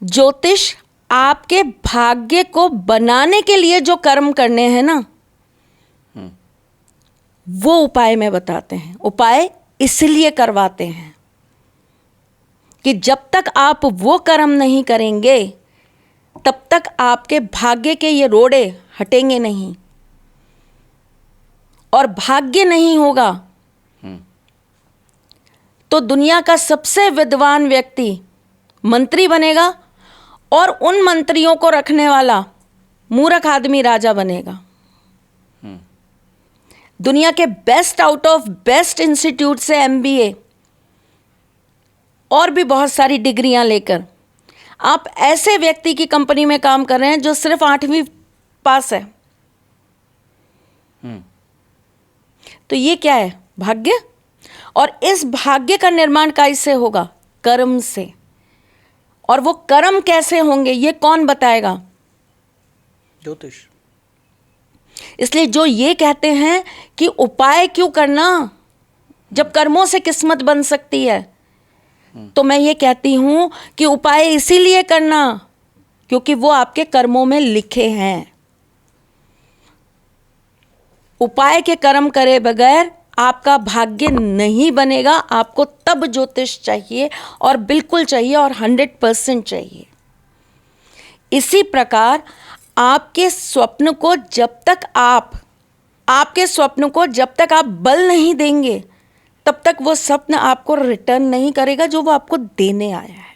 ज्योतिष आपके भाग्य को बनाने के लिए जो कर्म करने हैं ना, वो उपाय में बताते हैं। उपाय इसलिए करवाते हैं कि जब तक आप वो कर्म नहीं करेंगे तब तक आपके भाग्य के ये रोड़े हटेंगे नहीं, और भाग्य नहीं होगा तो दुनिया का सबसे विद्वान व्यक्ति मंत्री बनेगा और उन मंत्रियों को रखने वाला मूर्ख आदमी राजा बनेगा। दुनिया के best out of best institute से MBA और भी बहुत सारी डिग्रियां लेकर आप ऐसे व्यक्ति की कंपनी में काम कर रहे हैं जो सिर्फ 8वीं पास है। तो ये क्या है? भाग्य। और इस भाग्य का निर्माण कैसे होगा? कर्म से। और वो कर्म कैसे होंगे ये कौन बताएगा? ज्योतिष। इसलिए जो ये कहते हैं कि उपाय क्यों करना जब कर्मों से किस्मत बन सकती है, तो मैं ये कहती हूं कि उपाय इसीलिए करना क्योंकि वो आपके कर्मों में लिखे हैं। उपाय के कर्म करे बगैर आपका भाग्य नहीं बनेगा। आपको तब ज्योतिष चाहिए, और बिल्कुल चाहिए, और 100% चाहिए। इसी प्रकार आपके स्वप्न को जब तक आप बल नहीं देंगे तब तक वो स्वप्न आपको रिटर्न नहीं करेगा जो वो आपको देने आया है।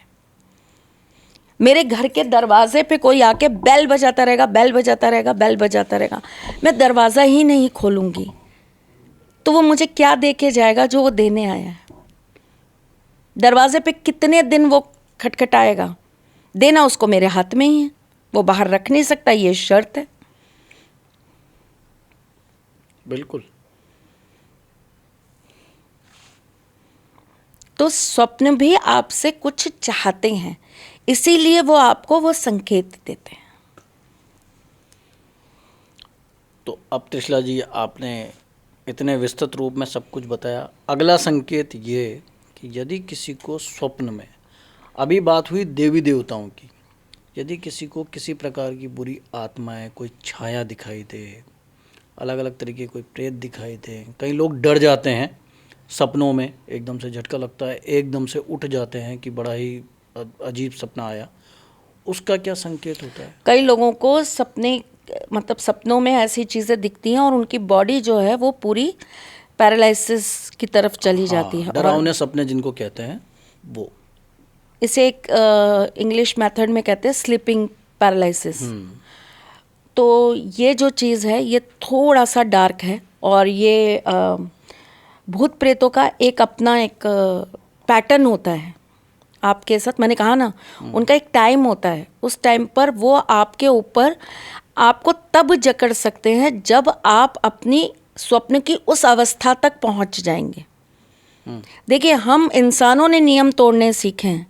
मेरे घर के दरवाजे पे कोई आके बेल बजाता रहेगा, मैं दरवाज़ा ही नहीं खोलूंगी तो वो मुझे क्या दे के जाएगा जो वो देने आया है? दरवाजे पे कितने दिन वो खटखटाएगा? देना उसको मेरे हाथ में ही है, वो बाहर रख नहीं सकता, ये शर्त है। बिल्कुल। तो स्वप्न भी आपसे कुछ चाहते हैं, इसीलिए वो आपको वो संकेत देते हैं। तो अब त्रिशला जी आपने इतने विस्तृत रूप में सब कुछ बताया। अगला संकेत ये कि यदि किसी को स्वप्न में, अभी बात हुई देवी देवताओं की, यदि किसी को किसी प्रकार की बुरी आत्माएं, कोई छाया दिखाई दे, अलग अलग तरीके कोई प्रेत दिखाई दे, कई लोग डर जाते हैं सपनों में, एकदम से झटका लगता है, एकदम से उठ जाते हैं कि बड़ा ही अजीब सपना आया, उसका क्या संकेत होता है? कई लोगों को सपनों में ऐसी चीज़ें दिखती हैं और उनकी बॉडी जो है वो पूरी पैरालिसिस की तरफ चली जाती है। डरावने सपने जिनको कहते हैं वो, इसे एक इंग्लिश मेथड में कहते हैं स्लीपिंग पैरालिसिस। तो ये जो चीज़ है ये थोड़ा सा डार्क है, और ये भूत प्रेतों का एक अपना एक पैटर्न होता है आपके साथ। मैंने कहा ना, उनका एक टाइम होता है, उस टाइम पर वो आपके ऊपर आपको तब जकड़ सकते हैं जब आप अपनी स्वप्न की उस अवस्था तक पहुंच जाएंगे। देखिए, हम इंसानों ने नियम तोड़ने सीखे हैं,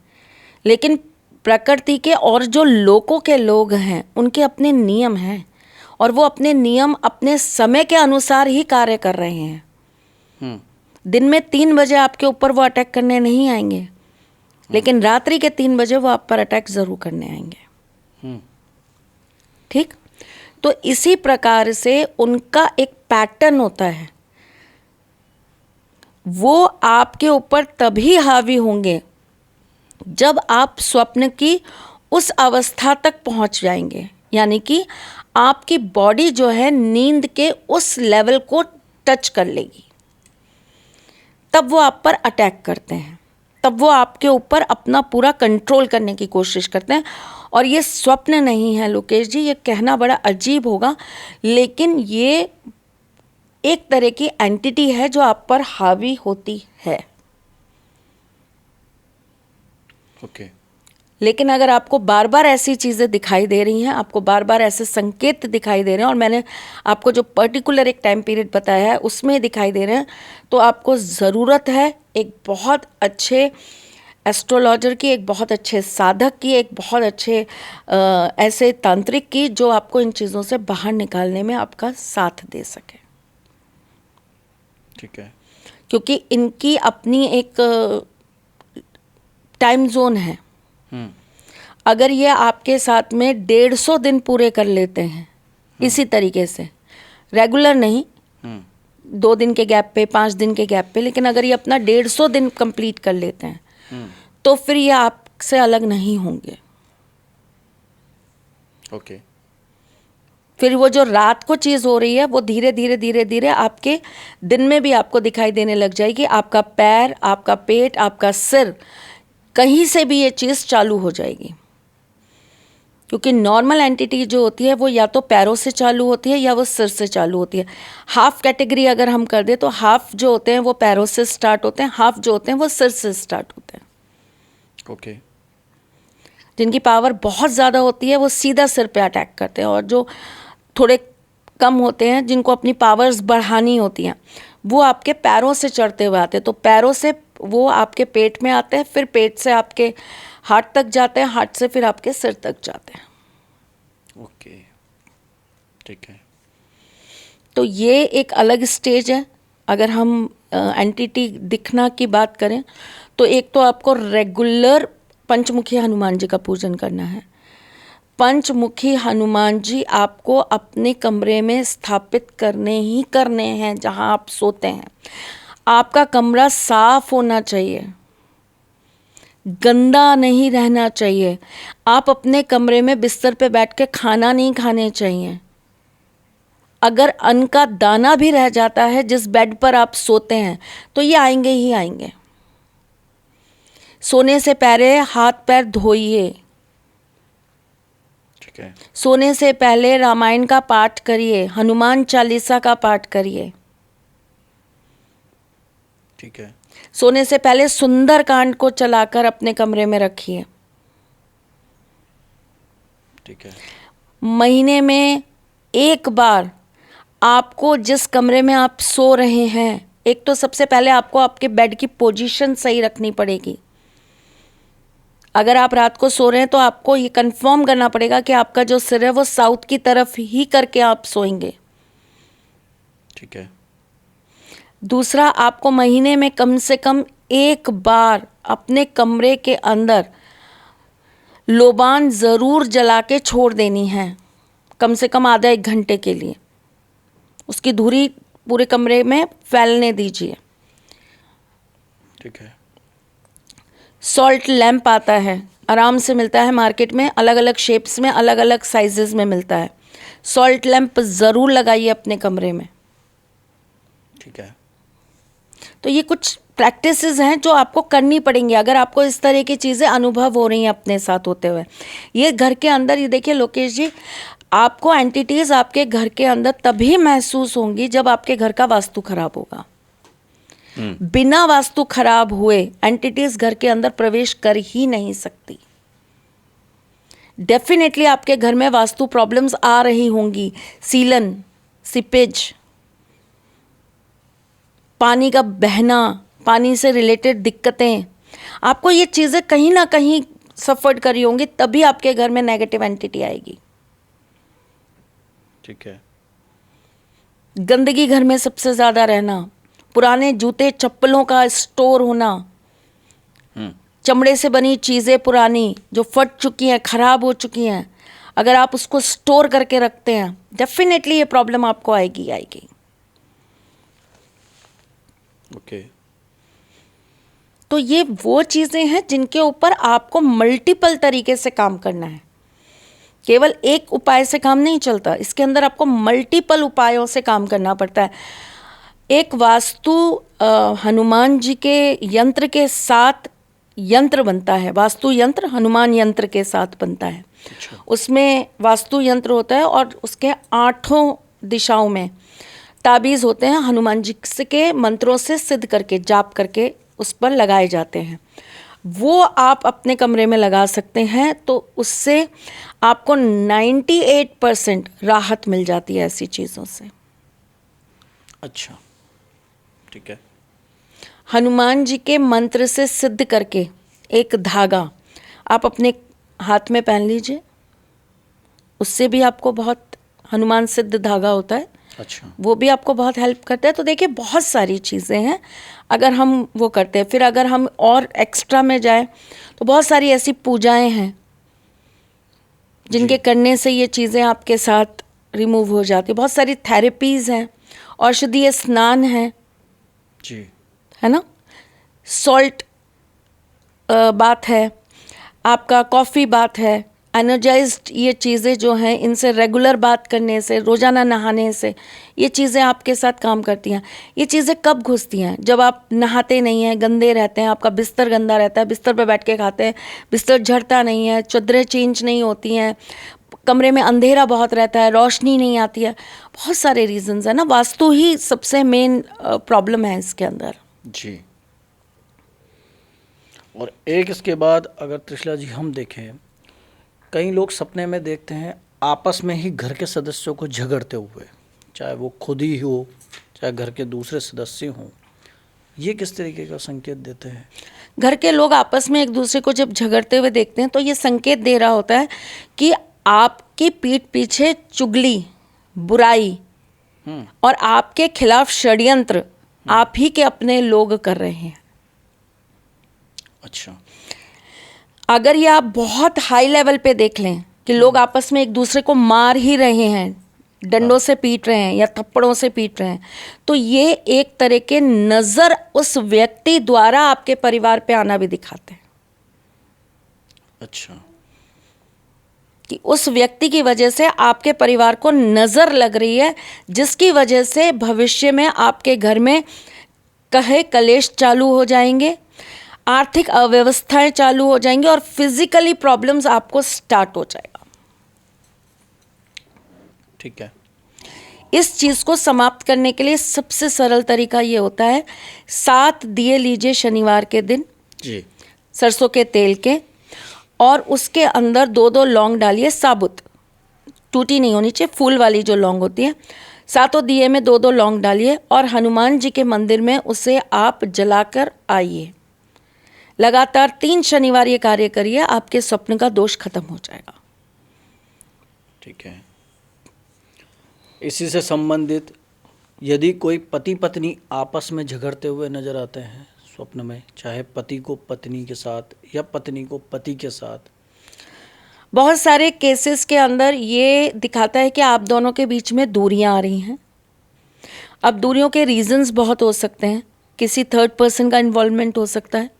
लेकिन प्रकृति के और जो लोकों के लोग हैं उनके अपने नियम हैं, और वो अपने नियम अपने समय के अनुसार ही कार्य कर रहे हैं। दिन में 3 बजे आपके ऊपर वो अटैक करने नहीं आएंगे, लेकिन रात्रि के 3 बजे वो आप पर अटैक ज़रूर करने आएंगे। ठीक? तो इसी प्रकार से उनका एक पैटर्न होता है। वो आपके ऊपर तभी हावी होंगे जब आप स्वप्न की उस अवस्था तक पहुंच जाएंगे, यानी कि आपकी बॉडी जो है नींद के उस लेवल को टच कर लेगी, तब वो आप पर अटैक करते हैं, तब वो आपके ऊपर अपना पूरा कंट्रोल करने की कोशिश करते हैं। और ये स्वप्न नहीं है लोकेश जी, ये कहना बड़ा अजीब होगा, लेकिन ये एक तरह की एंटिटी है जो आप पर हावी होती है। ओके। लेकिन अगर आपको बार बार ऐसी चीज़ें दिखाई दे रही हैं, आपको बार बार ऐसे संकेत दिखाई दे रहे हैं, और मैंने आपको जो पर्टिकुलर एक टाइम पीरियड बताया है उसमें दिखाई दे रहे हैं, तो आपको ज़रूरत है एक बहुत अच्छे एस्ट्रोलॉजर की, एक बहुत अच्छे साधक की, एक बहुत अच्छे ऐसे तांत्रिक की जो आपको इन चीज़ों से बाहर निकालने में आपका साथ दे सके। ठीक है। क्योंकि इनकी अपनी एक टाइम जोन है। अगर ये आपके साथ में 150 दिन पूरे कर लेते हैं इसी तरीके से, रेगुलर नहीं, 2 दिन के गैप पे, 5 दिन के गैप पे, लेकिन अगर ये अपना 150 दिन कंप्लीट कर लेते हैं तो फिर ये आपसे अलग नहीं होंगे। ओके। फिर वो जो रात को चीज़ हो रही है वो धीरे धीरे धीरे धीरे आपके दिन में भी आपको दिखाई देने लग जाएगी। आपका पैर, आपका पेट, आपका सिर, कहीं से भी ये चीज़ चालू हो जाएगी। क्योंकि नॉर्मल एंटिटी जो होती है वो या तो पैरों से चालू होती है या वो सिर से चालू होती है। हाफ कैटेगरी अगर हम कर दें तो हाफ जो होते हैं वो पैरों से स्टार्ट होते हैं, हाफ जो होते हैं वो सिर से स्टार्ट होते हैं। ओके। जिनकी पावर बहुत ज़्यादा होती है वो सीधा सिर पे अटैक करते हैं, और जो थोड़े कम होते हैं जिनको अपनी पावर्स बढ़ानी होती हैं वो आपके पैरों से चढ़ते हुए आते हैं। तो पैरों से वो आपके पेट में आते हैं, फिर पेट से आपके हार्ट तक जाते हैं, हार्ट से फिर आपके सिर तक जाते हैं। ओके, ठीक है। तो ये एक अलग स्टेज है। अगर हम एंटिटी दिखना की बात करें तो एक तो आपको रेगुलर पंचमुखी हनुमान जी का पूजन करना है। पंचमुखी हनुमान जी आपको अपने कमरे में स्थापित करने ही करने हैं जहां आप सोते हैं। आपका कमरा साफ होना चाहिए, गंदा नहीं रहना चाहिए। आप अपने कमरे में बिस्तर पे बैठ के खाना नहीं खाने चाहिए। अगर अन्न का दाना भी रह जाता है जिस बेड पर आप सोते हैं तो ये आएंगे ही आएंगे। सोने से पहले हाथ पैर धोइए। ठीक है। सोने से पहले रामायण का पाठ करिए, हनुमान चालीसा का पाठ करिए। ठीक है। सोने से पहले सुंदर कांड को चलाकर अपने कमरे में रखिए। ठीक है। महीने में एक बार आपको जिस कमरे में आप सो रहे हैं, एक तो सबसे पहले आपको आपके बेड की पोजीशन सही रखनी पड़ेगी। अगर आप रात को सो रहे हैं तो आपको ये कंफर्म करना पड़ेगा कि आपका जो सिर है वो साउथ की तरफ ही करके आप सोएंगे। ठीक है। दूसरा, आपको महीने में कम से कम एक बार अपने कमरे के अंदर लोबान ज़रूर जला के छोड़ देनी है, कम से कम आधा 1 घंटे के लिए। उसकी धुरी पूरे कमरे में फैलने दीजिए। ठीक है। सॉल्ट लैम्प आता है, आराम से मिलता है मार्केट में, अलग अलग शेप्स में, अलग अलग साइजेस में मिलता है। सॉल्ट लैम्प ज़रूर लगाइए अपने कमरे में। ठीक है। तो ये कुछ प्रैक्टिसेस हैं जो आपको करनी पड़ेंगी अगर आपको इस तरह की चीज़ें अनुभव हो रही हैं अपने साथ होते हुए। ये घर के अंदर, ये देखिए लोकेश जी, आपको एंटिटीज़ आपके घर के अंदर तभी महसूस होंगी जब आपके घर का वास्तु खराब होगा। बिना वास्तु खराब हुए एंटिटीज़ घर के अंदर प्रवेश कर ही नहीं सकती। डेफिनेटली आपके घर में वास्तु प्रॉब्लम्स आ रही होंगी, सीलन, सीपेज, पानी का बहना, पानी से रिलेटेड दिक्कतें, आपको ये चीज़ें कहीं ना कहीं सफ़र करी होंगी, तभी आपके घर में नेगेटिव एंटिटी आएगी। ठीक है। गंदगी घर में सबसे ज़्यादा रहना, पुराने जूते चप्पलों का स्टोर होना, चमड़े से बनी चीज़ें पुरानी जो फट चुकी हैं, ख़राब हो चुकी हैं, अगर आप उसको स्टोर करके रखते हैं, डेफिनेटली ये प्रॉब्लम आपको आएगी आएगी। ओके। तो ये वो चीज़ें हैं जिनके ऊपर आपको मल्टीपल तरीके से काम करना है। केवल एक उपाय से काम नहीं चलता, इसके अंदर आपको मल्टीपल उपायों से काम करना पड़ता है। एक वास्तु हनुमान जी के यंत्र के साथ यंत्र बनता है, वास्तु यंत्र हनुमान यंत्र के साथ बनता है। उसमें वास्तु यंत्र होता है और उसके 8 दिशाओं में ताबीज़ होते हैं, हनुमान जी के मंत्रों से सिद्ध करके, जाप करके उस पर लगाए जाते हैं। वो आप अपने कमरे में लगा सकते हैं, तो उससे आपको 98% राहत मिल जाती है ऐसी चीज़ों से। अच्छा, ठीक है। हनुमान जी के मंत्र से सिद्ध करके एक धागा आप अपने हाथ में पहन लीजिए, उससे भी आपको बहुत, हनुमान सिद्ध धागा होता है, अच्छा, वो भी आपको बहुत हेल्प करता है। तो देखिए बहुत सारी चीज़ें हैं अगर हम वो करते हैं। फिर अगर हम और एक्स्ट्रा में जाएं तो बहुत सारी ऐसी पूजाएं हैं जिनके करने से ये चीज़ें आपके साथ रिमूव हो जाती है। बहुत सारी थेरेपीज़ हैं औषधीय स्नान जी। है ना, सॉल्ट बात है, आपका कॉफ़ी बात है, एनर्जाइज्ड ये चीज़ें जो हैं, इनसे रेगुलर बात करने से, रोज़ाना नहाने से ये चीज़ें आपके साथ काम करती हैं। ये चीज़ें कब घुसती हैं? जब आप नहाते नहीं हैं, गंदे रहते हैं, आपका बिस्तर गंदा रहता है, बिस्तर पे बैठ के खाते हैं, बिस्तर झड़ता नहीं है, चादरें चेंज नहीं होती हैं, कमरे में अंधेरा बहुत रहता है, रोशनी नहीं आती है, बहुत सारे रीजंस हैं ना। वास्तु ही सबसे मेन प्रॉब्लम है इसके अंदर। जी। और एक इसके बाद अगर त्रिशला जी हम देखें, कई लोग सपने में देखते हैं आपस में ही घर के सदस्यों को झगड़ते हुए, चाहे वो खुद ही हो, चाहे घर के दूसरे सदस्य हों। ये किस तरीके का संकेत देते हैं? घर के लोग आपस में एक दूसरे को जब झगड़ते हुए देखते हैं तो ये संकेत दे रहा होता है कि आपकी पीठ पीछे चुगली, बुराई और आपके खिलाफ षड्यंत्र आप ही के अपने लोग कर रहे हैं। अच्छा। अगर ये आप बहुत हाई लेवल पे देख लें कि लोग आपस में एक दूसरे को मार ही रहे हैं, डंडों से पीट रहे हैं या थप्पड़ों से पीट रहे हैं, तो ये एक तरह के नज़र उस व्यक्ति द्वारा आपके परिवार पे आना भी दिखाते हैं। अच्छा। कि उस व्यक्ति की वजह से आपके परिवार को नज़र लग रही है, जिसकी वजह से भविष्य में आपके घर में कहे कलेश चालू हो जाएंगे, आर्थिक अव्यवस्थाएं चालू हो जाएंगी और फिजिकली प्रॉब्लम्स आपको स्टार्ट हो जाएगा। ठीक है। इस चीज़ को समाप्त करने के लिए सबसे सरल तरीका ये होता है, 7 दिए लीजिए शनिवार के दिन जी। सरसों के तेल के, और उसके अंदर 2-2 लौंग डालिए, साबुत, टूटी नहीं होनी चाहिए, फूल वाली जो लौंग होती है। 7 दिए में 2-2 लौंग डालिए और हनुमान जी के मंदिर में उसे आप जलाकर आइए। लगातार 3 शनिवार ये कार्य करिए, आपके स्वप्न का दोष खत्म हो जाएगा। ठीक है। इसी से संबंधित यदि कोई पति पत्नी आपस में झगड़ते हुए नजर आते हैं स्वप्न में, चाहे पति को पत्नी के साथ या पत्नी को पति के साथ, बहुत सारे केसेस के अंदर ये दिखाता है कि आप दोनों के बीच में दूरियां आ रही हैं। अब दूरियों के रीजंस बहुत हो सकते हैं, किसी थर्ड पर्सन का इन्वॉल्वमेंट हो सकता है।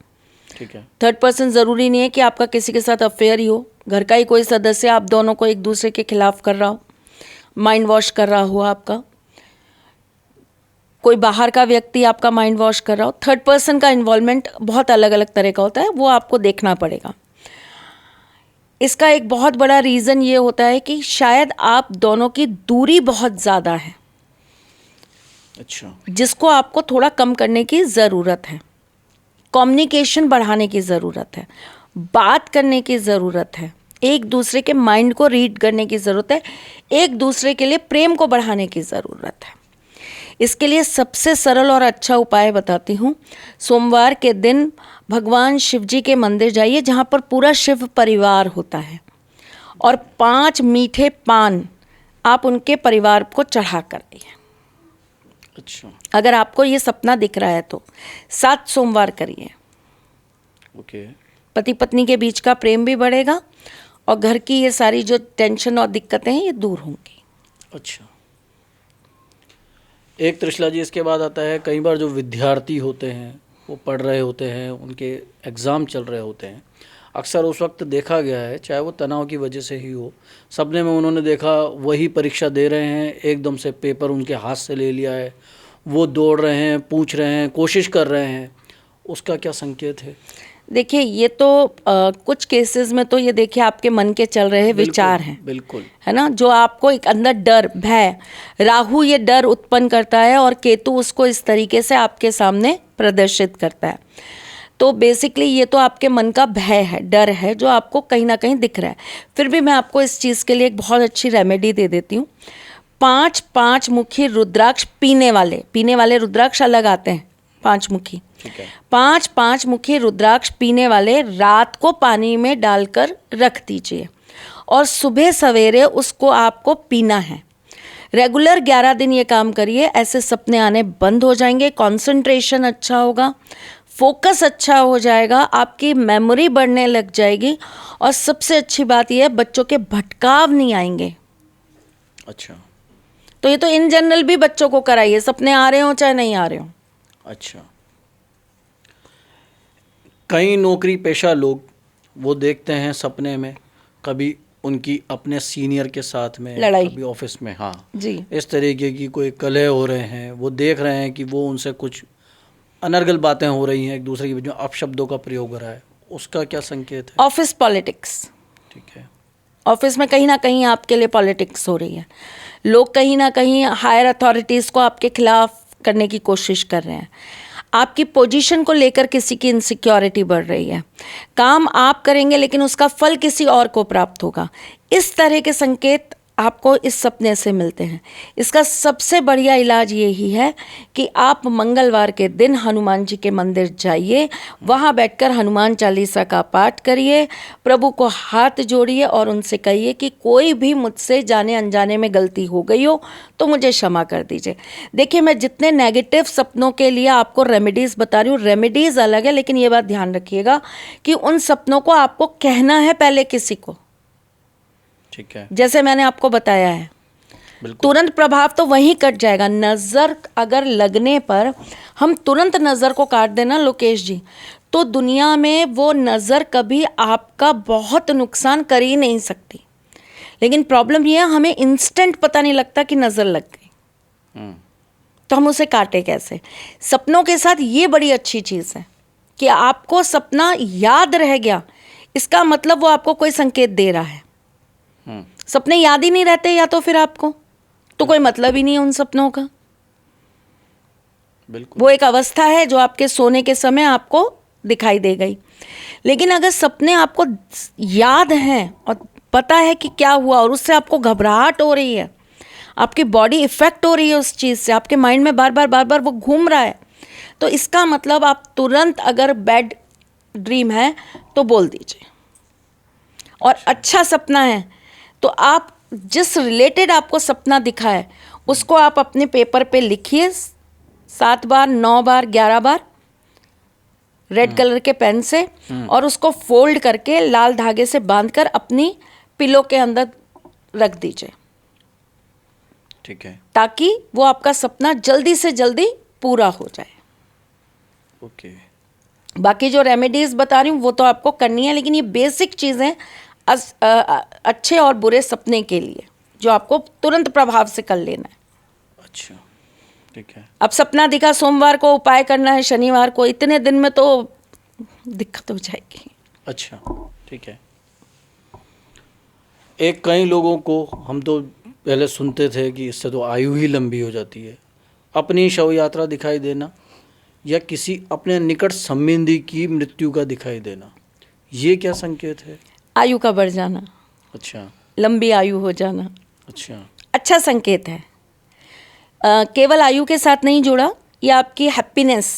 ठीक है। थर्ड पर्सन ज़रूरी नहीं है कि आपका किसी के साथ अफेयर ही हो, घर का ही कोई सदस्य आप दोनों को एक दूसरे के खिलाफ कर रहा हो, माइंड वॉश कर रहा हो, आपका कोई बाहर का व्यक्ति आपका माइंड वॉश कर रहा हो। थर्ड पर्सन का इन्वॉल्वमेंट बहुत अलग अलग तरह का होता है, वो आपको देखना पड़ेगा। इसका एक बहुत बड़ा रीज़न ये होता है कि शायद आप दोनों की दूरी बहुत ज़्यादा है, अच्छा, जिसको आपको थोड़ा कम करने की ज़रूरत है। कम्युनिकेशन बढ़ाने की ज़रूरत है, बात करने की ज़रूरत है, एक दूसरे के माइंड को रीड करने की ज़रूरत है, एक दूसरे के लिए प्रेम को बढ़ाने की ज़रूरत है। इसके लिए सबसे सरल और अच्छा उपाय बताती हूँ। सोमवार के दिन भगवान शिव जी के मंदिर जाइए, जहाँ पर पूरा शिव परिवार होता है, और 5 मीठे पान आप उनके परिवार को चढ़ा कर आइए। अच्छा, अगर आपको ये सपना दिख रहा है तो 7 सोमवार करिए। ओके। पति पत्नी के बीच का प्रेम भी बढ़ेगा और घर की ये सारी जो टेंशन और दिक्कतें हैं ये दूर होंगी। अच्छा, एक त्रिशला जी इसके बाद आता है, कई बार जो विद्यार्थी होते हैं वो पढ़ रहे होते हैं, उनके एग्ज़ाम चल रहे होते हैं, अक्सर उस वक्त देखा गया है, चाहे वो तनाव की वजह से ही हो, सपने में उन्होंने देखा वही परीक्षा दे रहे हैं, एकदम से पेपर उनके हाथ से ले लिया है, वो दौड़ रहे हैं, पूछ रहे हैं, कोशिश कर रहे हैं, उसका क्या संकेत है? देखिए, ये तो कुछ केसेस में तो ये देखिए आपके मन के चल रहे विचार हैं, बिल्कुल, है ना, जो आपको एक अंदर डर, भय, राहु ये डर उत्पन्न करता है और केतु उसको इस तरीके से आपके सामने प्रदर्शित करता है। तो बेसिकली ये तो आपके मन का भय है, डर है, जो आपको कहीं ना कहीं दिख रहा है। फिर भी मैं आपको इस चीज़ के लिए एक बहुत अच्छी रेमेडी दे देती हूँ। 5 मुखी रुद्राक्ष, पीने वाले रुद्राक्ष अलग आते हैं, 5 मुखी, ठीक है। 5 मुखी रुद्राक्ष पीने वाले रात को पानी में डालकर रख दीजिए और सुबह सवेरे उसको आपको पीना है। रेगुलर 11 दिन ये काम करिए, ऐसे सपने आने बंद हो जाएंगे, कंसंट्रेशन अच्छा होगा, फोकस अच्छा हो जाएगा, आपकी मेमोरी बढ़ने लग जाएगी, और सबसे अच्छी बात यह है बच्चों के भटकाव नहीं आएंगे। अच्छा, तो ये तो इन जनरल भी बच्चों को कराइए, सपने आ रहे हो चाहे नहीं आ रहे हो। अच्छा, कई नौकरी पेशा लोग वो देखते हैं सपने में, कभी उनकी अपने सीनियर के साथ में, लड़ाई। कभी ऑफिस में, हाँ जी। इस तरीके की कोई कलह हो रहे हैं, वो देख रहे हैं कि वो उनसे कुछ अनर्गल बातें हो रही हैं, एक दूसरे के बीच में अपशब्दों का प्रयोग हो रहा है, उसका क्या संकेत है? Office politics. ठीक है। ऑफिस में कहीं ना कहीं आपके लिए पॉलिटिक्स हो रही है, लोग कहीं ना कहीं हायर अथॉरिटीज़ को आपके खिलाफ करने की कोशिश कर रहे हैं, आपकी पोजीशन को लेकर किसी की इनसिक्योरिटी बढ़ रही है, काम आप करेंगे लेकिन उसका फल किसी और को प्राप्त होगा। इस तरह के संकेत आपको इस सपने से मिलते हैं। इसका सबसे बढ़िया इलाज यही है कि आप मंगलवार के दिन हनुमान जी के मंदिर जाइए, वहाँ बैठकर हनुमान चालीसा का पाठ करिए, प्रभु को हाथ जोड़िए और उनसे कहिए कि कोई भी मुझसे जाने अनजाने में गलती हो गई हो तो मुझे क्षमा कर दीजिए। देखिए, मैं जितने नेगेटिव सपनों के लिए आपको रेमेडीज़ बता रही हूँ, रेमेडीज़ अलग है, लेकिन ये बात ध्यान रखिएगा कि उन सपनों को आपको कहना है पहले किसी को। ठीक है, जैसे मैंने आपको बताया है, बिल्कुल। तुरंत प्रभाव तो वहीं कट जाएगा। नज़र अगर लगने पर हम तुरंत नज़र को काट देना लोकेश जी, तो दुनिया में वो नज़र कभी आपका बहुत नुकसान कर ही नहीं सकती। लेकिन प्रॉब्लम ये है, हमें इंस्टेंट पता नहीं लगता कि नज़र लग गई, तो हम उसे काटे कैसे? सपनों के साथ ये बड़ी अच्छी चीज़ है कि आपको सपना याद रह गया, इसका मतलब वो आपको कोई संकेत दे रहा है। सपने याद ही नहीं रहते या तो फिर आपको तो कोई मतलब ही नहीं है उन सपनों का। बिल्कुल। वो एक अवस्था है जो आपके सोने के समय आपको दिखाई दे गई। लेकिन अगर सपने आपको याद हैं और पता है कि क्या हुआ और उससे आपको घबराहट हो रही है, आपकी बॉडी इफेक्ट हो रही है उस चीज़ से, आपके माइंड में बार बार वो घूम रहा है, तो इसका मतलब आप तुरंत, अगर बैड ड्रीम है तो बोल दीजिए। और अच्छा सपना है तो आप जिस रिलेटेड आपको सपना दिखा है उसको आप अपने पेपर पे लिखिए 7 बार, 9 बार, 11 बार रेड कलर के पेन से, और उसको फोल्ड करके लाल धागे से बांधकर अपनी पिलो के अंदर रख दीजिए। ठीक है, ताकि वो आपका सपना जल्दी से जल्दी पूरा हो जाए। ओके। बाकी जो रेमेडीज बता रही हूँ वो तो आपको करनी है, लेकिन ये बेसिक चीज़ें अच्छे और बुरे सपने के लिए जो आपको तुरंत प्रभाव से कर लेना है। अच्छा, ठीक है। अब सपना दिखा, सोमवार को उपाय करना है, शनिवार को, इतने दिन में तो दिक्कत हो जाएगी। अच्छा, ठीक है। एक कई लोगों को हम तो पहले सुनते थे कि इससे तो आयु ही लंबी हो जाती है, अपनी शव यात्रा दिखाई देना या किसी अपने निकट संबंधी की मृत्यु का दिखाई देना, ये क्या संकेत है? आयु का बढ़ जाना, अच्छा, लंबी आयु हो जाना अच्छा, अच्छा संकेत है। केवल आयु के साथ नहीं जुड़ा, ये आपकी हैप्पीनेस,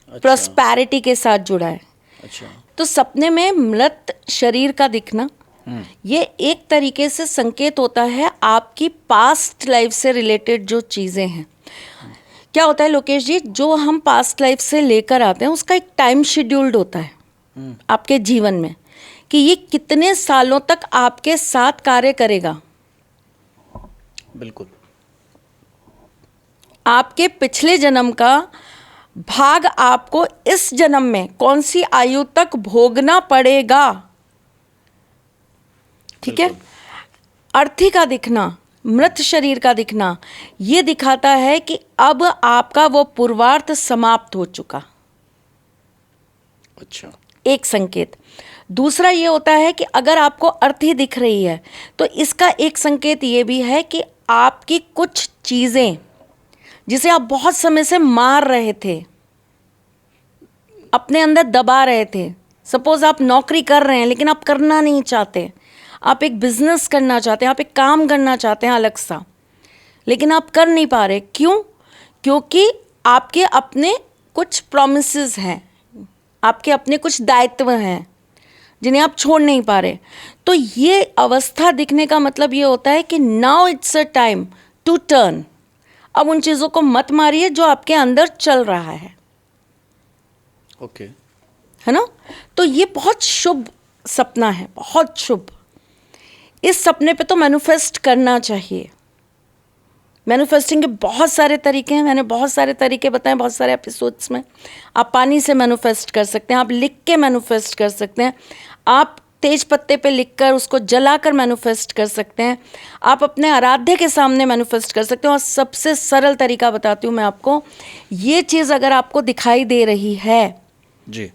अच्छा, प्रॉस्पेरिटी के साथ जुड़ा है। अच्छा, तो सपने में मृत शरीर का दिखना, ये एक तरीके से संकेत होता है आपकी पास्ट लाइफ से रिलेटेड जो चीज़ें हैं। क्या होता है लोकेश जी, जो हम पास्ट लाइफ से लेकर आते हैं उसका एक टाइम शेड्यूल्ड होता है आपके जीवन में, कि ये कितने सालों तक आपके साथ कार्य करेगा। बिल्कुल। आपके पिछले जन्म का भाग आपको इस जन्म में कौन सी आयु तक भोगना पड़ेगा, ठीक है। अर्थी का दिखना, मृत शरीर का दिखना, ये दिखाता है कि अब आपका वो पूर्वार्थ समाप्त हो चुका, अच्छा, एक संकेत। दूसरा ये होता है कि अगर आपको अर्थी दिख रही है तो इसका एक संकेत ये भी है कि आपकी कुछ चीज़ें जिसे आप बहुत समय से मार रहे थे, अपने अंदर दबा रहे थे, सपोज आप नौकरी कर रहे हैं लेकिन आप करना नहीं चाहते, आप एक बिजनेस करना चाहते हैं, आप एक काम करना चाहते हैं अलग सा, लेकिन आप कर नहीं पा रहे। क्यों? क्योंकि आपके अपने कुछ प्रॉमिसेस हैं, आपके अपने कुछ दायित्व हैं जिन्हें आप छोड़ नहीं पा रहे। तो ये अवस्था दिखने का मतलब ये होता है कि now it's a time to turn. अब उन चीज़ों को मत मारिए जो आपके अंदर चल रहा है, ओके, है ना। तो ये बहुत शुभ सपना है, बहुत शुभ। इस सपने पे तो मैनिफेस्ट करना चाहिए। मैनिफेस्टिंग के बहुत सारे तरीके हैं, मैंने बहुत सारे तरीके बताए बहुत सारे एपिसोड्स में। आप पानी से मैनिफेस्ट कर सकते हैं, आप लिख के मैनिफेस्ट कर सकते हैं, आप तेज पत्ते पे लिखकर उसको जलाकर मैनिफेस्ट कर सकते हैं, आप अपने आराध्य के सामने मैनिफेस्ट कर सकते हैं। और सबसे सरल तरीका बताती हूँ मैं आपको, ये चीज़ अगर आपको दिखाई दे रही है जी,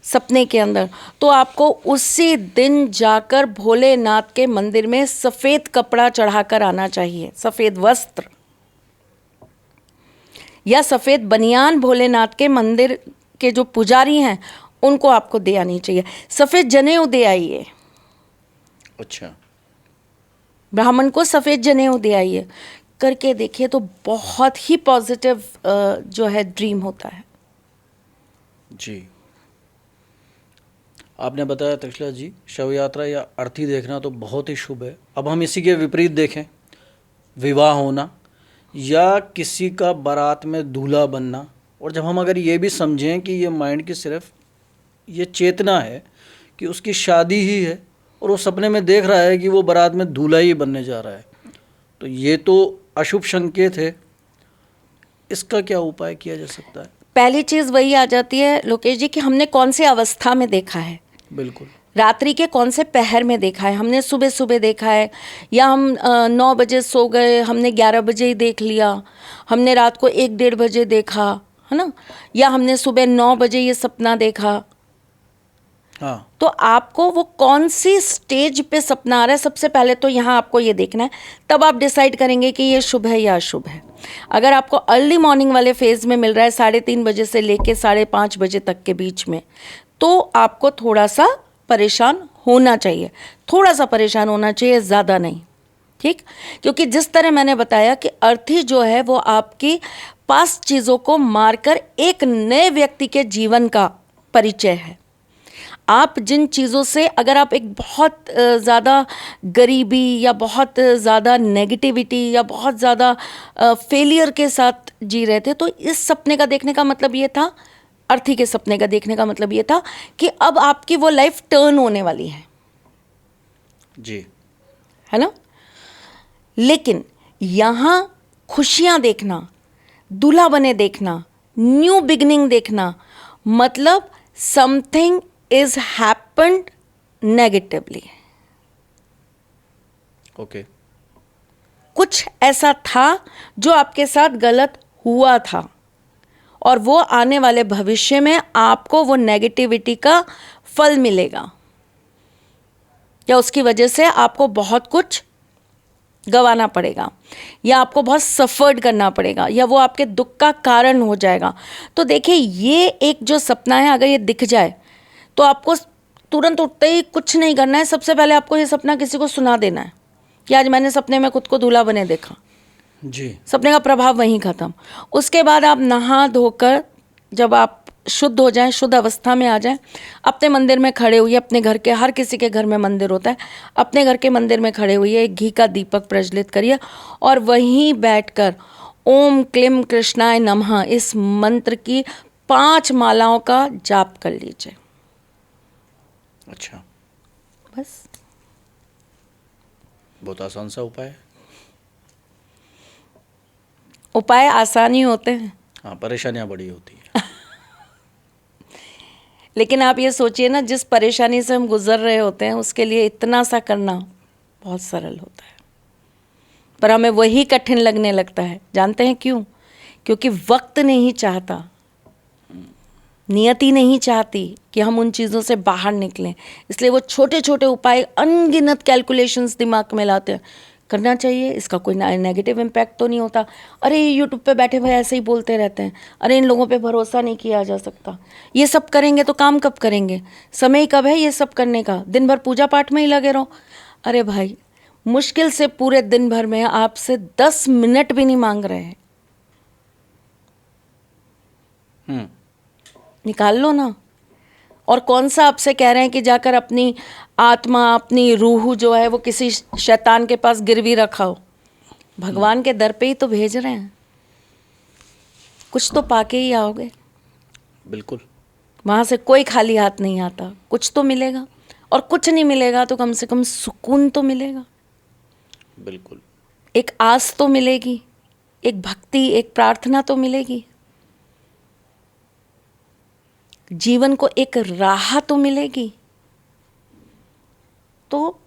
सपने के अंदर, तो आपको उसी दिन जाकर भोलेनाथ के मंदिर में सफ़ेद कपड़ा चढ़ाकर आना चाहिए, सफ़ेद वस्त्र या सफ़ेद बनियान। भोलेनाथ के मंदिर के जो पुजारी हैं उनको आपको दे आनी चाहिए। सफ़ेद जनेऊ दे आइए, अच्छा, ब्राह्मण को सफ़ेद जनेऊ दे आइए, करके देखिए तो बहुत ही पॉजिटिव जो है ड्रीम होता है। जी। आपने बताया तक्षशिला जी, शव यात्रा या अर्थी देखना तो बहुत ही शुभ है। अब हम इसी के विपरीत देखें, विवाह होना या किसी का बारात में दूल्हा बनना। और जब हम अगर ये भी समझें कि ये माइंड की सिर्फ ये चेतना है कि उसकी शादी ही है और वो सपने में देख रहा है कि वो बारात में दूल्हा ही बनने जा रहा है, तो ये तो अशुभ संकेत है। इसका क्या उपाय किया जा सकता है? पहली चीज़ वही आ जाती है लोकेश जी कि हमने कौन सी अवस्था में देखा है, बिल्कुल, रात्रि के कौन से पहर में देखा है। हमने सुबह सुबह देखा है, या हम 9 बजे सो गए, हमने 11 बजे ही देख लिया, हमने रात को 1-1:30 बजे देखा, है ना, या हमने सुबह 9 बजे ये सपना देखा। हाँ, तो आपको वो कौन सी स्टेज पे सपना आ रहा है, सबसे पहले तो यहाँ आपको ये देखना है, तब आप डिसाइड करेंगे कि ये शुभ है या अशुभ है। अगर आपको अर्ली मॉर्निंग वाले फेज में मिल रहा है 3:30 बजे से लेके 5:30 बजे तक के बीच में, तो आपको थोड़ा सा परेशान होना चाहिए, थोड़ा सा परेशान होना चाहिए, ज़्यादा नहीं, ठीक। क्योंकि जिस तरह मैंने बताया कि अर्थी जो है वो आपकी पास्ट चीज़ों को मारकर एक नए व्यक्ति के जीवन का परिचय है। आप जिन चीज़ों से, अगर आप एक बहुत ज़्यादा गरीबी या बहुत ज़्यादा नेगेटिविटी या बहुत ज़्यादा फेलियर के साथ जी रहे थे, तो इस सपने का देखने का मतलब ये था, अर्थी के सपने का देखने का मतलब ये था कि अब आपकी वो लाइफ टर्न होने वाली है जी, है ना। लेकिन यहाँ खुशियाँ देखना, दूल्हा बने देखना, न्यू बिगनिंग देखना, मतलब something is happened negatively, okay, कुछ ऐसा था जो आपके साथ गलत हुआ था और वो आने वाले भविष्य में आपको वो नेगेटिविटी का फल मिलेगा, या उसकी वजह से आपको बहुत कुछ गंवाना पड़ेगा, या आपको बहुत सफ़र्ड करना पड़ेगा, या वो आपके दुख का कारण हो जाएगा। तो देखिए, ये एक जो सपना है, अगर ये दिख जाए तो आपको तुरंत उठते ही कुछ नहीं करना है। सबसे पहले आपको ये सपना किसी को सुना देना है कि आज मैंने सपने में खुद को दूल्हा बने देखा। जी, सपने का प्रभाव वहीं ख़त्म। उसके बाद आप नहा धोकर जब आप शुद्ध हो जाएं, शुद्ध अवस्था में आ जाएं, अपने मंदिर में खड़े हुए, अपने घर के, हर किसी के घर में मंदिर होता है, अपने घर के मंदिर में खड़े हुए एक घी का दीपक प्रज्वलित करिए और वहीं बैठकर ओम क्लीम कृष्णाय नमः इस मंत्र की 5 मालाओं का जाप कर लीजिए, अच्छा, बस। बहुत आसान सा उपाय है। उपाय आसान ही होते हैं, हाँ, परेशानियाँ बड़ी होती हैं। लेकिन आप ये सोचिए ना, जिस परेशानी से हम गुजर रहे होते हैं उसके लिए इतना सा करना बहुत सरल होता है, पर हमें वही कठिन लगने लगता है। जानते हैं क्यों? क्योंकि वक्त नहीं चाहता, नियति नहीं चाहती कि हम उन चीज़ों से बाहर निकलें। इसलिए वो छोटे छोटे उपाय, अनगिनत कैलकुलेशंस दिमाग में लाते हैं, करना चाहिए, इसका कोई नेगेटिव इम्पैक्ट तो नहीं होता। अरे ये यूट्यूब पे बैठे हुए ऐसे ही बोलते रहते हैं, अरे इन लोगों पे भरोसा नहीं किया जा सकता, ये सब करेंगे तो काम कब करेंगे, समय कब है ये सब करने का, दिन भर पूजा पाठ में ही लगे रहो। अरे भाई, मुश्किल से पूरे दिन भर में आपसे 10 मिनट भी नहीं मांग रहे हैं, निकाल लो ना। और कौन सा आपसे कह रहे हैं कि जाकर अपनी आत्मा, अपनी रूह जो है वो किसी शैतान के पास गिरवी रखाओ। भगवान के दर पे ही तो भेज रहे हैं, कुछ तो पाके ही आओगे। बिल्कुल, वहाँ से कोई खाली हाथ नहीं आता, कुछ तो मिलेगा, और कुछ नहीं मिलेगा तो कम से कम सुकून तो मिलेगा, बिल्कुल, एक आस तो मिलेगी एक भक्ति, एक प्रार्थना तो मिलेगी, जीवन को एक राह तो मिलेगी। तो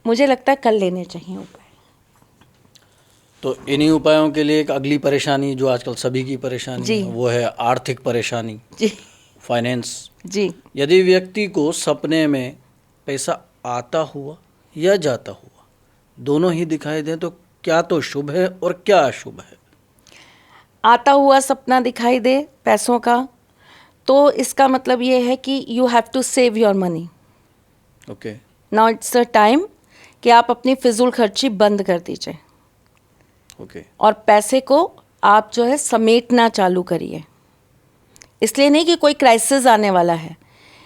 मुझे लगता है कर लेने चाहिए उपाय। तो इन्हीं उपायों के लिए एक अगली परेशानी जो आजकल सभी की परेशानी जी। है, वो है आर्थिक परेशानी, जी फाइनेंस। जी। यदि व्यक्ति को सपने में पैसा आता हुआ या जाता हुआ दोनों ही दिखाई दें तो क्या तो शुभ है और क्या अशुभ है? आता हुआ सपना दिखाई दे पैसों का, तो इसका मतलब ये है कि you have to save your money. Okay. Now it's a time कि आप अपनी फिजूल खर्ची बंद कर दीजिए ओके। और पैसे को आप जो है समेटना चालू करिए। इसलिए नहीं कि कोई क्राइसिस आने वाला है,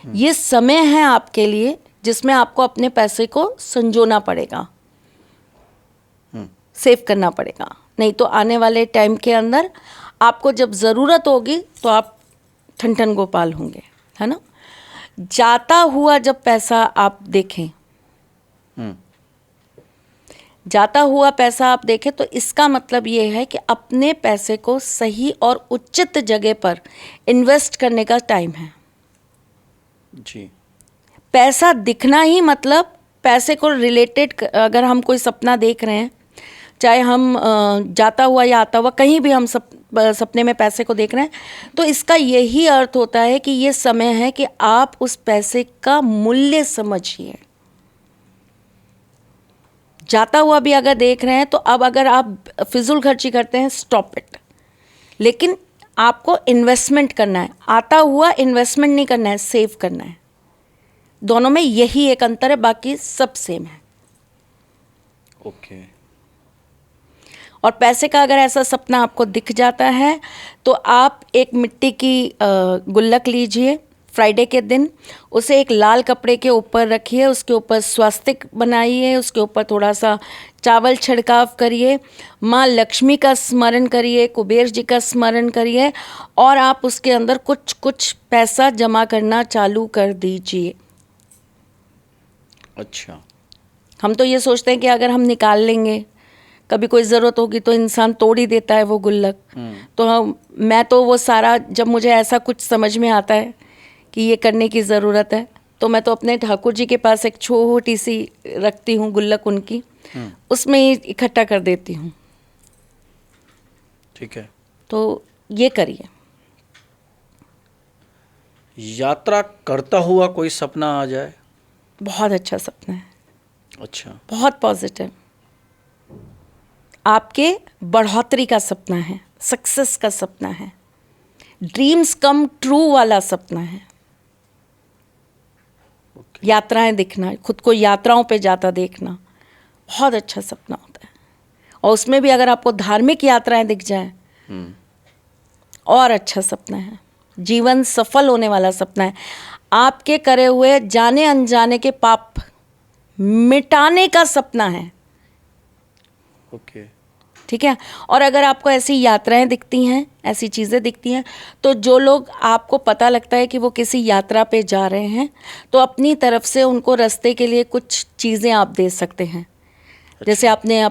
ये समय है आपके लिए जिसमें आपको अपने पैसे को संजोना पड़ेगा, सेव करना पड़ेगा। नहीं तो आने वाले टाइम के अंदर आपको जब ज़रूरत होगी तो आप ठन गोपाल होंगे, है ना। जाता हुआ जब पैसा आप देखें, जाता हुआ पैसा आप देखें तो इसका मतलब ये है कि अपने पैसे को सही और उचित जगह पर इन्वेस्ट करने का टाइम है। जी। पैसा दिखना ही मतलब पैसे को रिलेटेड, अगर हम कोई सपना देख रहे हैं, चाहे हम जाता हुआ या आता हुआ कहीं भी हम सपने में पैसे को देख रहे हैं, तो इसका यही अर्थ होता है कि ये समय है कि आप उस पैसे का मूल्य समझिए। जाता हुआ भी अगर देख रहे हैं तो अब अगर आप फिजूल खर्ची करते हैं, स्टॉप इट। लेकिन आपको इन्वेस्टमेंट करना है, आता हुआ इन्वेस्टमेंट नहीं करना है, सेव करना है। दोनों में यही एक अंतर है, बाकी सब सेम है। ओके। और पैसे का अगर ऐसा सपना आपको दिख जाता है तो आप एक मिट्टी की गुल्लक लीजिए, फ्राइडे के दिन उसे एक लाल कपड़े के ऊपर रखिए, उसके ऊपर स्वास्तिक बनाइए, उसके ऊपर थोड़ा सा चावल छिड़काव करिए, माँ लक्ष्मी का स्मरण करिए, कुबेर जी का स्मरण करिए और आप उसके अंदर कुछ कुछ पैसा जमा करना चालू कर दीजिए। अच्छा। हम तो ये सोचते हैं कि अगर हम निकाल लेंगे, कभी कोई ज़रूरत होगी तो इंसान तोड़ ही देता है वो गुल्लक। तो मैं तो वो सारा, जब मुझे ऐसा कुछ समझ में आता है कि ये करने की ज़रूरत है, तो मैं तो अपने ठाकुर जी के पास एक छोटी सी रखती हूँ गुल्लक उनकी, उसमें ही इकट्ठा कर देती हूँ। ठीक है। तो ये करिए। यात्रा करता हुआ कोई सपना आ जाए? बहुत अच्छा सपना है। अच्छा। बहुत पॉजिटिव, आपके बढ़ोतरी का सपना है, सक्सेस का सपना है, ड्रीम्स कम ट्रू वाला सपना है। यात्राएं दिखना, खुद को यात्राओं पे जाता देखना, बहुत अच्छा सपना होता है। और उसमें भी अगर आपको धार्मिक यात्राएं दिख जाएं, और अच्छा सपना है। जीवन सफल होने वाला सपना है। आपके करे हुए जाने अनजाने के पाप मिटाने का सपना है। ओके। ठीक है। और अगर आपको ऐसी यात्राएं दिखती हैं, ऐसी चीज़ें दिखती हैं, तो जो लोग, आपको पता लगता है कि वो किसी यात्रा पे जा रहे हैं, तो अपनी तरफ से उनको रास्ते के लिए कुछ चीज़ें आप दे सकते हैं। जैसे आपने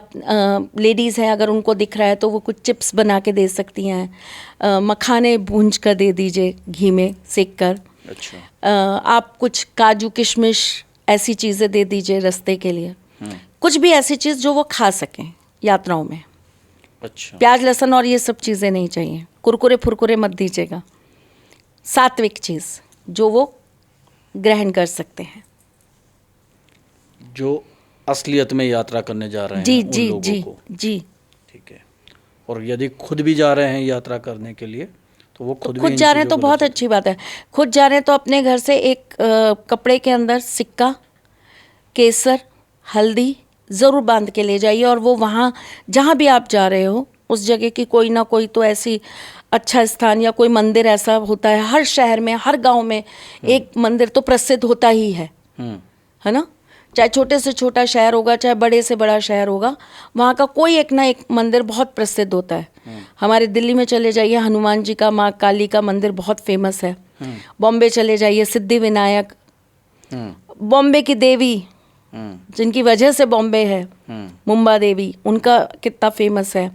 लेडीज़ हैं, अगर उनको दिख रहा है तो वो कुछ चिप्स बना के दे सकती हैं, मखाने भूंज कर दे दीजिए घी में सेक कर। अच्छा। आप कुछ काजू किशमिश ऐसी चीज़ें दे दीजिए रास्ते के लिए। कुछ भी ऐसी चीज़ जो वो खा सकें यात्राओं में। अच्छा। प्याज लहसुन और ये सब चीज़ें नहीं चाहिए, कुरकुरे फुरकुरे मत दीजिएगा। सात्विक चीज़ जो वो ग्रहण कर सकते हैं, जो असलियत में यात्रा करने जा रहे हैं जी उन जी लोगों जी को। जी। ठीक है। और यदि खुद भी जा रहे हैं यात्रा करने के लिए तो वो खुद भी इन जा रहे हैं तो चीज़ों को बहुत बचा- अच्छी बात है। खुद जा रहे हैं तो अपने घर से एक कपड़े के अंदर सिक्का, केसर, हल्दी ज़रूर बांध के ले जाइए। और वो वहाँ जहाँ भी आप जा रहे हो उस जगह की कोई ना कोई तो ऐसी अच्छा स्थान या कोई मंदिर ऐसा होता है, हर शहर में, हर गांव में एक मंदिर तो प्रसिद्ध होता ही है ना। चाहे छोटे से छोटा शहर होगा, चाहे बड़े से बड़ा शहर होगा, वहाँ का कोई एक ना एक मंदिर बहुत प्रसिद्ध होता है। हमारे दिल्ली में चले जाइए, हनुमान जी का, माँ काली का मंदिर बहुत फेमस है। बॉम्बे चले जाइए, सिद्धि विनायक, बॉम्बे की देवी जिनकी वजह से बॉम्बे है, मुंबा देवी, उनका कितना फेमस है।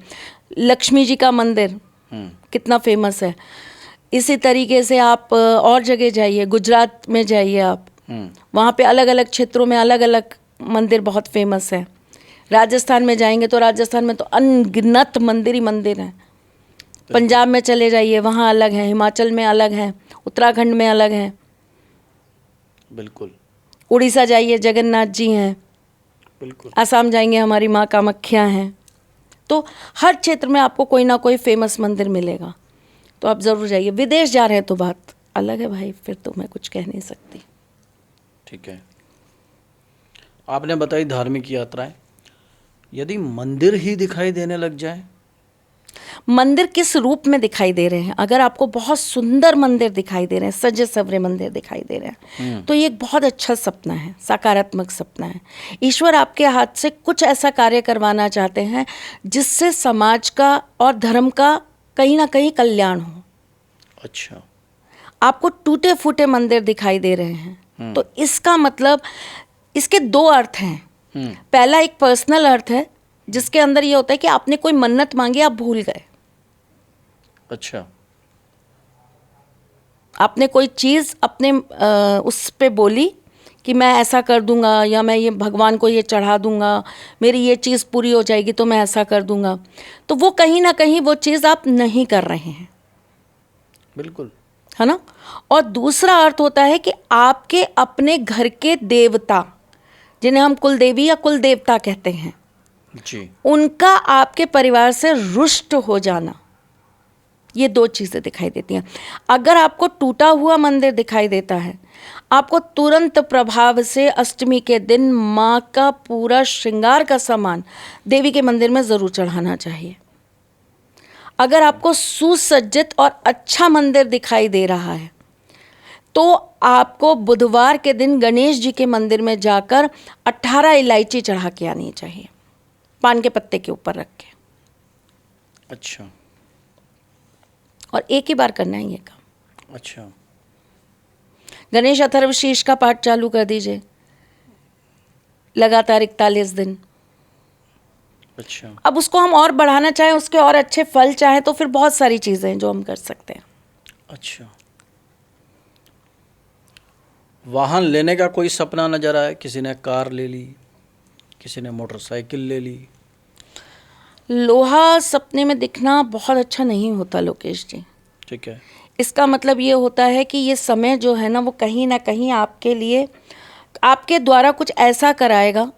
लक्ष्मी जी का मंदिर कितना फेमस है। इसी तरीके से आप और जगह जाइए, गुजरात में जाइए आप, वहाँ पे अलग अलग क्षेत्रों में अलग अलग मंदिर बहुत फेमस है। राजस्थान में जाएंगे तो राजस्थान में तो अनगिनत मंदिर ही मंदिर हैं। पंजाब में चले जाइए, वहाँ अलग है, हिमाचल में अलग है, उत्तराखंड में अलग है, बिल्कुल। उड़ीसा जाइए जगन्नाथ जी हैं, बिल्कुल। असम जाएंगे हमारी माँ कामाख्या हैं। तो हर क्षेत्र में आपको कोई ना कोई फेमस मंदिर मिलेगा, तो आप ज़रूर जाइए। विदेश जा रहे हैं तो बात अलग है भाई, फिर तो मैं कुछ कह नहीं सकती। ठीक है, आपने बताई धार्मिक यात्राएं, यदि मंदिर ही दिखाई देने लग जाए? मंदिर किस रूप में दिखाई दे रहे हैं? अगर आपको बहुत सुंदर मंदिर दिखाई दे रहे हैं, सजे सवरे मंदिर दिखाई दे रहे हैं, तो ये एक बहुत अच्छा सपना है, सकारात्मक सपना है। ईश्वर आपके हाथ से कुछ ऐसा कार्य करवाना चाहते हैं जिससे समाज का और धर्म का कहीं ना कहीं कल्याण हो। अच्छा। आपको टूटे फूटे मंदिर दिखाई दे रहे हैं, तो इसका मतलब, इसके दो अर्थ हैं। पहला एक पर्सनल अर्थ है, जिसके अंदर ये होता है कि आपने कोई मन्नत मांगी, आप भूल गए। अच्छा। आपने कोई चीज़ अपने उस पे बोली कि मैं ऐसा कर दूंगा, या मैं ये भगवान को ये चढ़ा दूंगा, मेरी ये चीज़ पूरी हो जाएगी तो मैं ऐसा कर दूंगा। तो वो कहीं ना कहीं वो चीज़ आप नहीं कर रहे हैं। बिल्कुल। है ना। और दूसरा अर्थ होता है कि आपके अपने घर के देवता, जिन्हें हम कुल देवी या कुल देवता कहते हैं जी, उनका आपके परिवार से रुष्ट हो जाना, ये दो चीज़ें दिखाई देती हैं। अगर आपको टूटा हुआ मंदिर दिखाई देता है, आपको तुरंत प्रभाव से अष्टमी के दिन माँ का पूरा श्रृंगार का सामान देवी के मंदिर में ज़रूर चढ़ाना चाहिए। अगर आपको सुसज्जित और अच्छा मंदिर दिखाई दे रहा है, तो आपको बुधवार के दिन गणेश जी के मंदिर में जाकर 18 इलायची चढ़ा के आनी चाहिए, पान के पत्ते के ऊपर रख के। अच्छा। और एक ही बार करना है ये काम। अच्छा। गणेश अथर्वशीर्ष का पाठ चालू कर दीजिए लगातार 41 दिन। अच्छा। अब उसको हम और बढ़ाना चाहें, उसके और अच्छे फल चाहें, तो फिर बहुत सारी चीज़ें हैं जो हम कर सकते हैं। अच्छा। वाहन लेने का कोई सपना नजर आए? किसी ने कार ले ली, किसी ने मोटरसाइकिल ले ली। लोहा सपने में दिखना बहुत अच्छा नहीं होता लोकेश जी। ठीक है। इसका मतलब ये होता है कि ये समय जो है ना, वो कहीं ना कहीं आपके लिए, आपके द्वारा कुछ ऐसा कराएगा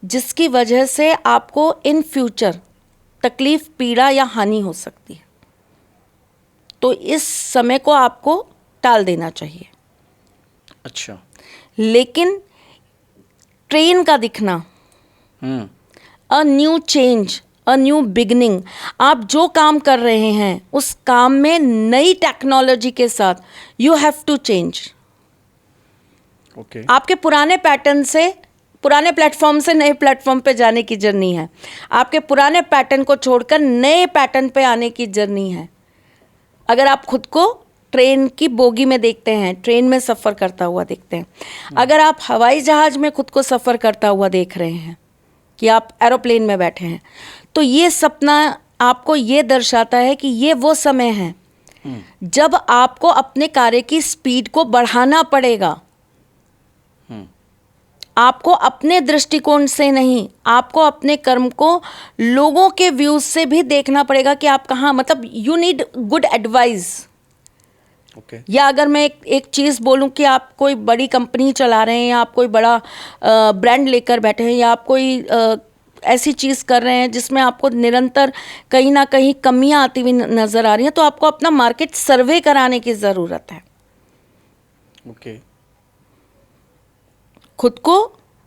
जिसकी वजह से आपको इन फ्यूचर तकलीफ, पीड़ा या हानि हो सकती है। तो इस समय को आपको टाल देना चाहिए। अच्छा। लेकिन ट्रेन का दिखना, a new change, a new beginning, आप जो काम कर रहे हैं उस काम में नई टेक्नोलॉजी के साथ you have to change. Okay. आपके पुराने पैटर्न से, पुराने प्लेटफॉर्म से नए प्लेटफॉर्म पे जाने की जर्नी है। आपके पुराने पैटर्न को छोड़कर नए पैटर्न पे आने की जर्नी है। अगर आप खुद को ट्रेन की बोगी में देखते हैं, ट्रेन में सफ़र करता हुआ देखते हैं, अगर आप हवाई जहाज़ में खुद को सफ़र करता हुआ देख रहे हैं कि आप एरोप्लेन में बैठे हैं, तो ये सपना आपको ये दर्शाता है कि ये वो समय है जब आपको अपने कार्य की स्पीड को बढ़ाना पड़ेगा। आपको अपने दृष्टिकोण से नहीं, आपको अपने कर्म को लोगों के व्यूज से भी देखना पड़ेगा कि आप कहाँ, मतलब you need good advice. Okay. या अगर मैं एक चीज़ बोलूं कि आप कोई बड़ी कंपनी चला रहे हैं, या आप कोई बड़ा ब्रांड लेकर बैठे हैं, या आप कोई ऐसी चीज़ कर रहे हैं जिसमें आपको निरंतर कहीं ना कहीं कमियां आती हुई नज़र आ रही हैं, तो आपको अपना मार्केट सर्वे कराने की ज़रूरत है। ओके। खुद को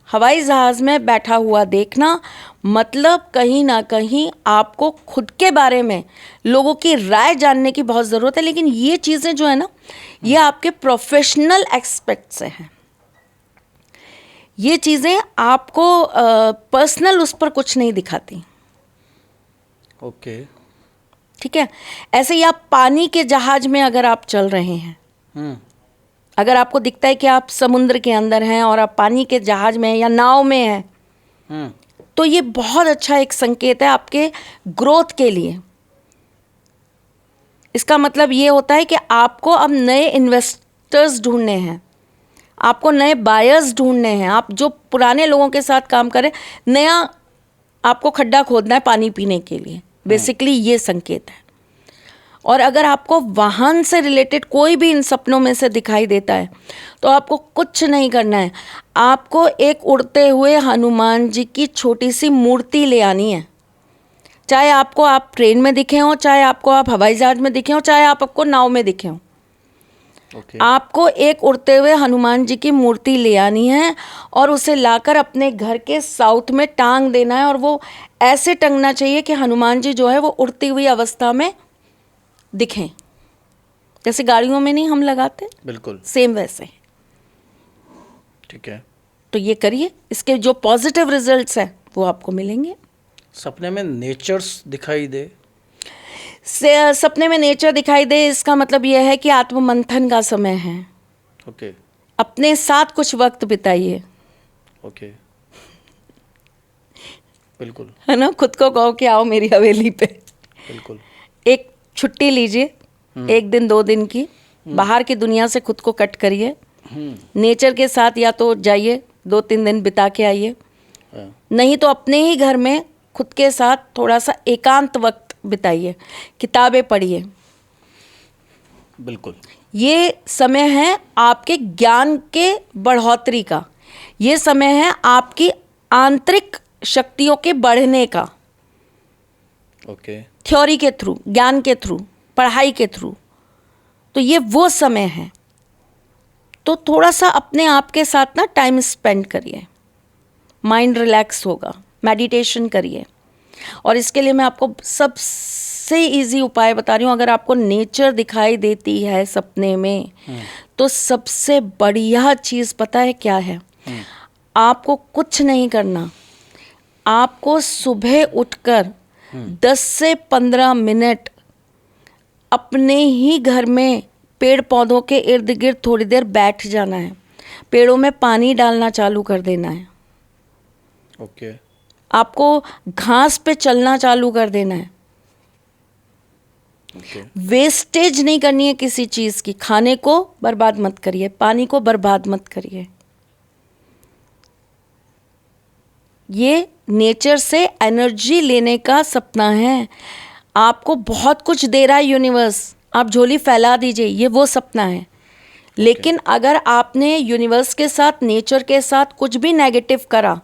हवाई जहाज़ में बैठा हुआ देखना मतलब कहीं ना कहीं आपको खुद के बारे में लोगों की राय जानने की बहुत ज़रूरत है। लेकिन ये चीज़ें जो है ना, ये आपके प्रोफेशनल एस्पेक्ट से हैं। ये चीज़ें आपको पर्सनल उस पर कुछ नहीं दिखाती। ओके। ठीक है। ऐसे ही आप पानी के जहाज में अगर आप चल रहे हैं, अगर आपको दिखता है कि आप समुद्र के अंदर हैं और आप पानी के जहाज में हैं या नाव में हैं, तो ये बहुत अच्छा एक संकेत है आपके ग्रोथ के लिए। इसका मतलब ये होता है कि आपको अब नए इन्वेस्टर्स ढूंढने हैं, आपको नए बायर्स ढूंढने हैं। आप जो पुराने लोगों के साथ काम करें, नया आपको खड्डा खोदना है पानी पीने के लिए, बेसिकली ये संकेत है। और अगर आपको वाहन से रिलेटेड कोई भी इन सपनों में से दिखाई देता है तो आपको कुछ नहीं करना है, आपको एक उड़ते हुए हनुमान जी की छोटी सी मूर्ति ले आनी है। चाहे आपको आप ट्रेन में दिखे हों, चाहे आपको आप हवाई जहाज में दिखे हों, चाहे आपको नाव में दिखे हों, आपको एक उड़ते हुए हनुमान जी की मूर्ति ले आनी है और उसे लाकर अपने घर के साउथ में टांग देना है। और वो ऐसे टंगना चाहिए कि हनुमान जी जो है वो उड़ती हुई अवस्था में दिखें, जैसे गाड़ियों में नहीं हम लगाते, बिल्कुल सेम वैसे। ठीक है। तो ये करिए, इसके जो पॉजिटिव रिजल्ट्स हैं वो आपको मिलेंगे। सपने में नेचर्स दिखाई दे, सपने में नेचर दिखाई दे, इसका मतलब यह है कि आत्ममंथन का समय है। ओके अपने साथ कुछ वक्त बिताइए, ओके, बिल्कुल है ना। खुद को कहो कि आओ मेरी हवेली पे, बिल्कुल। एक छुट्टी लीजिए, 1 दिन 2 दिन की, बाहर की दुनिया से खुद को कट करिए, नेचर के साथ या तो जाइए 2-3 दिन बिता के आइए, हाँ, नहीं तो अपने ही घर में खुद के साथ थोड़ा सा एकांत वक्त बिताइए, किताबें पढ़िए। बिल्कुल ये समय है आपके ज्ञान के बढ़ोतरी का, ये समय है आपकी आंतरिक शक्तियों के बढ़ने का, ओके थ्योरी के थ्रू, ज्ञान के थ्रू, पढ़ाई के थ्रू। तो ये वो समय है। तो थोड़ा सा अपने आप के साथ ना टाइम स्पेंड करिए, माइंड रिलैक्स होगा, मेडिटेशन करिए। और इसके लिए मैं आपको सबसे इजी उपाय बता रही हूँ। अगर आपको नेचर दिखाई देती है सपने में तो सबसे बढ़िया चीज़ पता है क्या है? आपको कुछ नहीं करना, आपको सुबह उठकर 10 से 15 मिनट अपने ही घर में पेड़ पौधों के इर्द गिर्द थोड़ी देर बैठ जाना है, पेड़ों में पानी डालना चालू कर देना है, ओके आपको घास पे चलना चालू कर देना है। ओके वेस्टेज नहीं करनी है किसी चीज़ की, खाने को बर्बाद मत करिए, पानी को बर्बाद मत करिए। ये नेचर से एनर्जी लेने का सपना है। आपको बहुत कुछ दे रहा है यूनिवर्स, आप झोली फैला दीजिए, ये वो सपना है। लेकिन अगर आपने यूनिवर्स के साथ, नेचर के साथ कुछ भी नेगेटिव करा,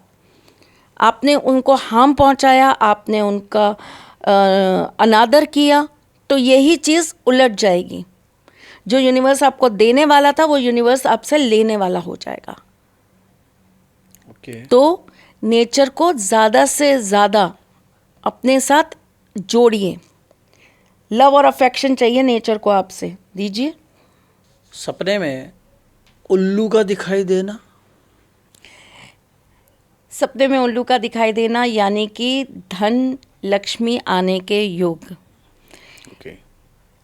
आपने उनको हार्म पहुंचाया, आपने उनका अनादर किया, तो यही चीज़ उलट जाएगी। जो यूनिवर्स आपको देने वाला था वो यूनिवर्स आपसे लेने वाला हो जाएगा। ओके तो नेचर को ज़्यादा से ज़्यादा अपने साथ जोड़िए। लव और अफेक्शन चाहिए नेचर को, आपसे दीजिए। सपने में उल्लू का दिखाई देना, सपने में उल्लू का दिखाई देना यानी कि धन लक्ष्मी आने के योग। ओके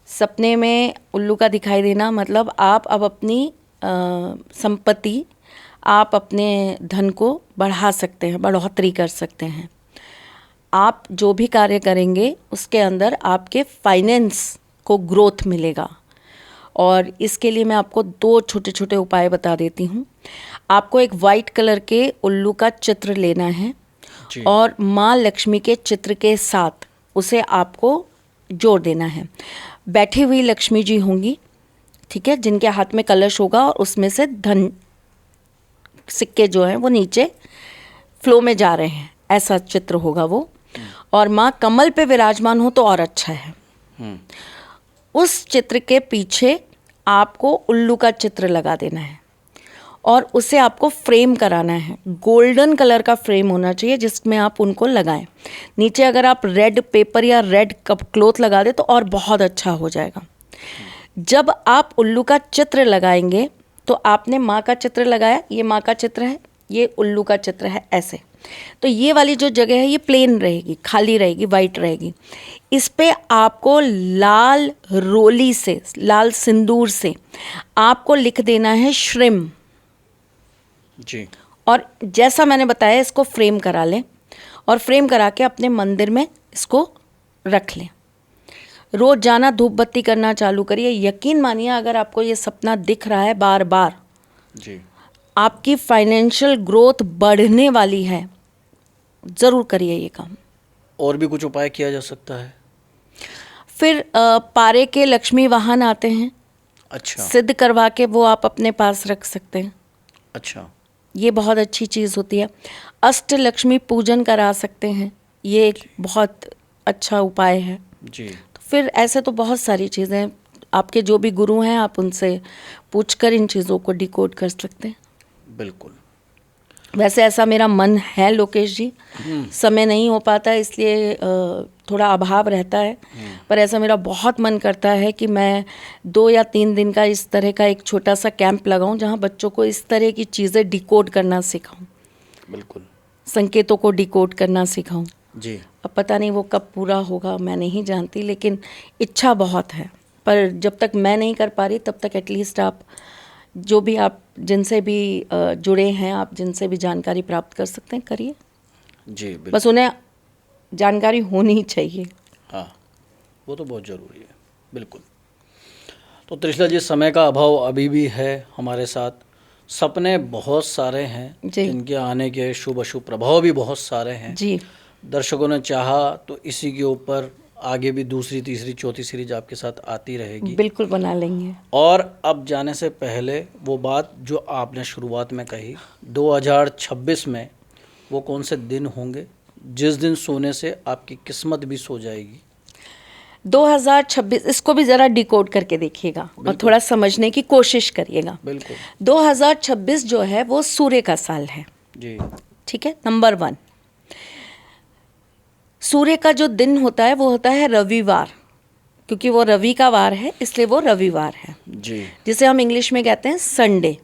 सपने में उल्लू का दिखाई देना मतलब आप अब अपनी संपत्ति, आप अपने धन को बढ़ा सकते हैं, बढ़ोतरी कर सकते हैं। आप जो भी कार्य करेंगे उसके अंदर आपके फाइनेंस को ग्रोथ मिलेगा। और इसके लिए मैं आपको 2 छोटे छोटे उपाय बता देती हूँ। आपको एक वाइट कलर के उल्लू का चित्र लेना है जी। और माँ लक्ष्मी के चित्र के साथ उसे आपको जोड़ देना है। बैठी हुई लक्ष्मी जी होंगी, ठीक है, जिनके हाथ में कलश होगा और उसमें से धन सिक्के जो हैं वो नीचे फ्लो में जा रहे हैं, ऐसा चित्र होगा वो। और माँ कमल पे विराजमान हो तो और अच्छा है। उस चित्र के पीछे आपको उल्लू का चित्र लगा देना है और उसे आपको फ्रेम कराना है। गोल्डन कलर का फ्रेम होना चाहिए जिसमें आप उनको लगाएं। नीचे अगर आप रेड पेपर या रेड कप क्लॉथ लगा दें तो और बहुत अच्छा हो जाएगा। जब आप उल्लू का चित्र लगाएंगे तो आपने माँ का चित्र लगाया, ये माँ का चित्र है, ये उल्लू का चित्र है, ऐसे। तो ये वाली जो जगह है ये प्लेन रहेगी, खाली रहेगी, वाइट रहेगी। इस पे आपको लाल रोली से, लाल सिंदूर से आपको लिख देना है श्रिम। जी। और जैसा मैंने बताया इसको फ्रेम करा लें और फ्रेम करा के अपने मंदिर में इसको रख लें। रोज जाना, धूप बत्ती करना चालू करिए। यकीन मानिए, अगर आपको ये सपना दिख रहा है बार बार, जी, आपकी फाइनेंशियल ग्रोथ बढ़ने वाली है। ज़रूर करिए ये काम। और भी कुछ उपाय किया जा सकता है? फिर पारे के लक्ष्मी वाहन आते हैं, अच्छा, सिद्ध करवा के वो आप अपने पास रख सकते हैं। अच्छा, ये बहुत अच्छी चीज़ होती है। अष्ट लक्ष्मी पूजन करा सकते हैं, ये एक बहुत अच्छा उपाय है। जी, तो फिर ऐसे तो बहुत सारी चीज़ें, आपके जो भी गुरु हैं आप उनसे पूछकर इन चीज़ों को डिकोड कर सकते हैं। बिल्कुल। वैसे ऐसा मेरा मन है लोकेश जी, समय नहीं हो पाता इसलिए थोड़ा अभाव रहता है, पर ऐसा मेरा बहुत मन करता है कि मैं 2 या 3 दिन का इस तरह का एक छोटा सा कैंप लगाऊं, जहां बच्चों को इस तरह की चीज़ें डिकोड करना सिखाऊं, बिल्कुल। संकेतों को डिकोड करना सिखाऊं। जी, अब पता नहीं वो कब पूरा होगा, मैं नहीं जानती, लेकिन इच्छा बहुत है। पर जब तक मैं नहीं कर पा रही तब तक एटलीस्ट आप जो भी आप जिनसे भी जुड़े हैं, आप जिनसे भी जानकारी प्राप्त कर सकते हैं, करिए। जी, बिल्कुल। बस उन्हें जानकारी होनी चाहिए। हाँ, वो तो बहुत ज़रूरी है, बिल्कुल। तो त्रिशला जी, समय का अभाव अभी भी है हमारे साथ। सपने बहुत सारे हैं जी। जिनके आने के शुभ अशुभ प्रभाव भी बहुत सारे हैं। जी, दर्शकों ने चाहा तो इसी के ऊपर आगे भी दूसरी, तीसरी, चौथी सीरीज आपके साथ आती रहेगी। बिल्कुल बना लेंगे। और अब जाने से पहले वो बात जो आपने शुरुआत में कही, 2026 में वो कौन से दिन होंगे जिस दिन सोने से आपकी किस्मत भी सो जाएगी? 2026, इसको भी ज़रा डिकोड करके देखिएगा और थोड़ा समझने की कोशिश करिएगा। बिल्कुल। 2026 जो है वो सूर्य का साल है। जी, ठीक है, नंबर 1, सूर्य का जो दिन होता है वो होता है रविवार, क्योंकि वो रवि का वार है इसलिए वो रविवार है, जी, जिसे हम इंग्लिश में कहते हैं संडे।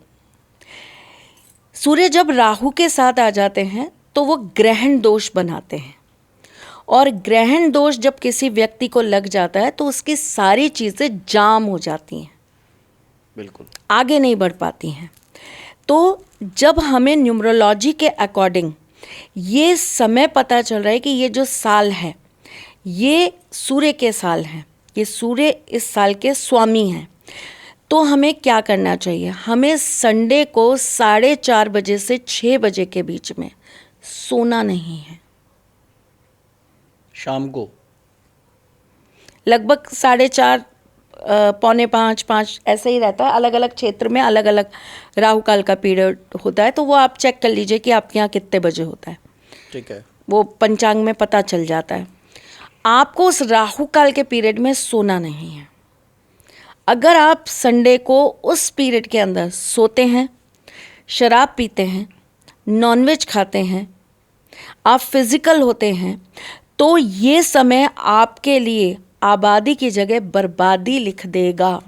सूर्य जब राहु के साथ आ जाते हैं तो वो ग्रहण दोष बनाते हैं, और ग्रहण दोष जब किसी व्यक्ति को लग जाता है तो उसकी सारी चीज़ें जाम हो जाती हैं, बिल्कुल। आगे नहीं बढ़ पाती हैं। तो जब हमें न्यूमरोलॉजी के अकॉर्डिंग ये समय पता चल रहा है कि ये जो साल है ये सूर्य के साल हैं, ये सूर्य इस साल के स्वामी हैं, तो हमें क्या करना चाहिए? हमें संडे को 4:30 बजे से 6 बजे के बीच में सोना नहीं है। शाम को? लगभग 4:30, 4:45 ऐसे ही रहता है। अलग अलग क्षेत्र में अलग अलग राहु काल का पीरियड होता है, तो वो आप चेक कर लीजिए कि आपके यहाँ कितने बजे होता है, ठीक है। वो पंचांग में पता चल जाता है। आपको उस राहु काल के पीरियड में सोना नहीं है। अगर आप संडे को उस पीरियड के अंदर सोते हैं, शराब पीते हैं, नॉनवेज खाते हैं, आप फिजिकल होते हैं, तो ये समय आपके लिए आबादी की जगह बर्बादी लिख देगा।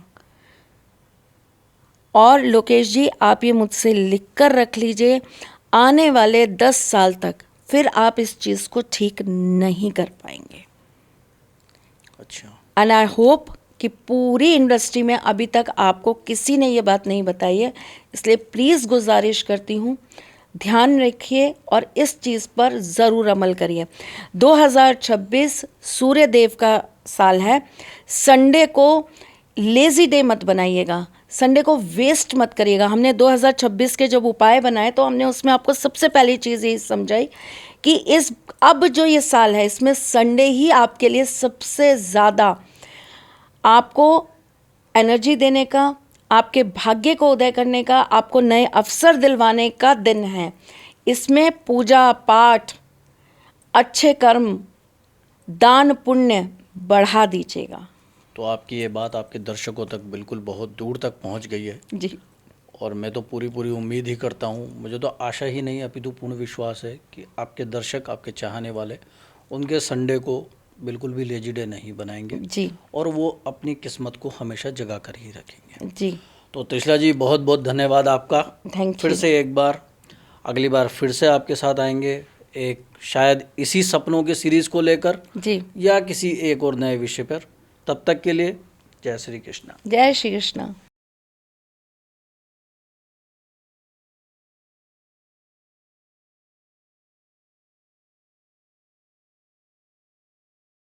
और लोकेश जी, आप ये मुझसे लिख कर रख लीजिए, आने वाले 10 साल तक फिर आप इस चीज़ को ठीक नहीं कर पाएंगे। अच्छा, एंड आई होप कि पूरी इंडस्ट्री में अभी तक आपको किसी ने ये बात नहीं बताई है, इसलिए प्लीज़ गुजारिश करती हूँ, ध्यान रखिए और इस चीज़ पर ज़रूर अमल करिए। 2026 सूर्य देव का साल है। संडे को लेज़ी डे मत बनाइएगा, संडे को वेस्ट मत करिएगा। हमने 2026 के जब उपाय बनाए तो हमने उसमें आपको सबसे पहली चीज़ यही समझाई कि अब जो ये साल है इसमें संडे ही आपके लिए सबसे ज़्यादा आपको एनर्जी देने का, आपके भाग्य को उदय करने का, आपको नए अवसर दिलवाने का दिन है। इसमें पूजा पाठ, अच्छे कर्म, दान पुण्य बढ़ा दीजिएगा। तो आपकी ये बात आपके दर्शकों तक बिल्कुल बहुत दूर तक पहुंच गई है, जी, और मैं तो पूरी उम्मीद ही करता हूं, मुझे तो आशा ही नहीं अपितु पूर्ण विश्वास है कि आपके दर्शक, आपके चाहने वाले उनके संडे को बिल्कुल भी लेजी डे नहीं बनाएंगे जी, और वो अपनी किस्मत को हमेशा जगा कर ही रखेंगे। जी, तो त्रिशला जी, बहुत बहुत धन्यवाद आपका। थैंक फिर यू। से एक बार, अगली बार फिर से आपके साथ आएंगे, एक शायद इसी सपनों के सीरीज़ को लेकर जी, या किसी एक और नए विषय पर। तब तक के लिए जय श्री कृष्णा। जय श्री कृष्णा।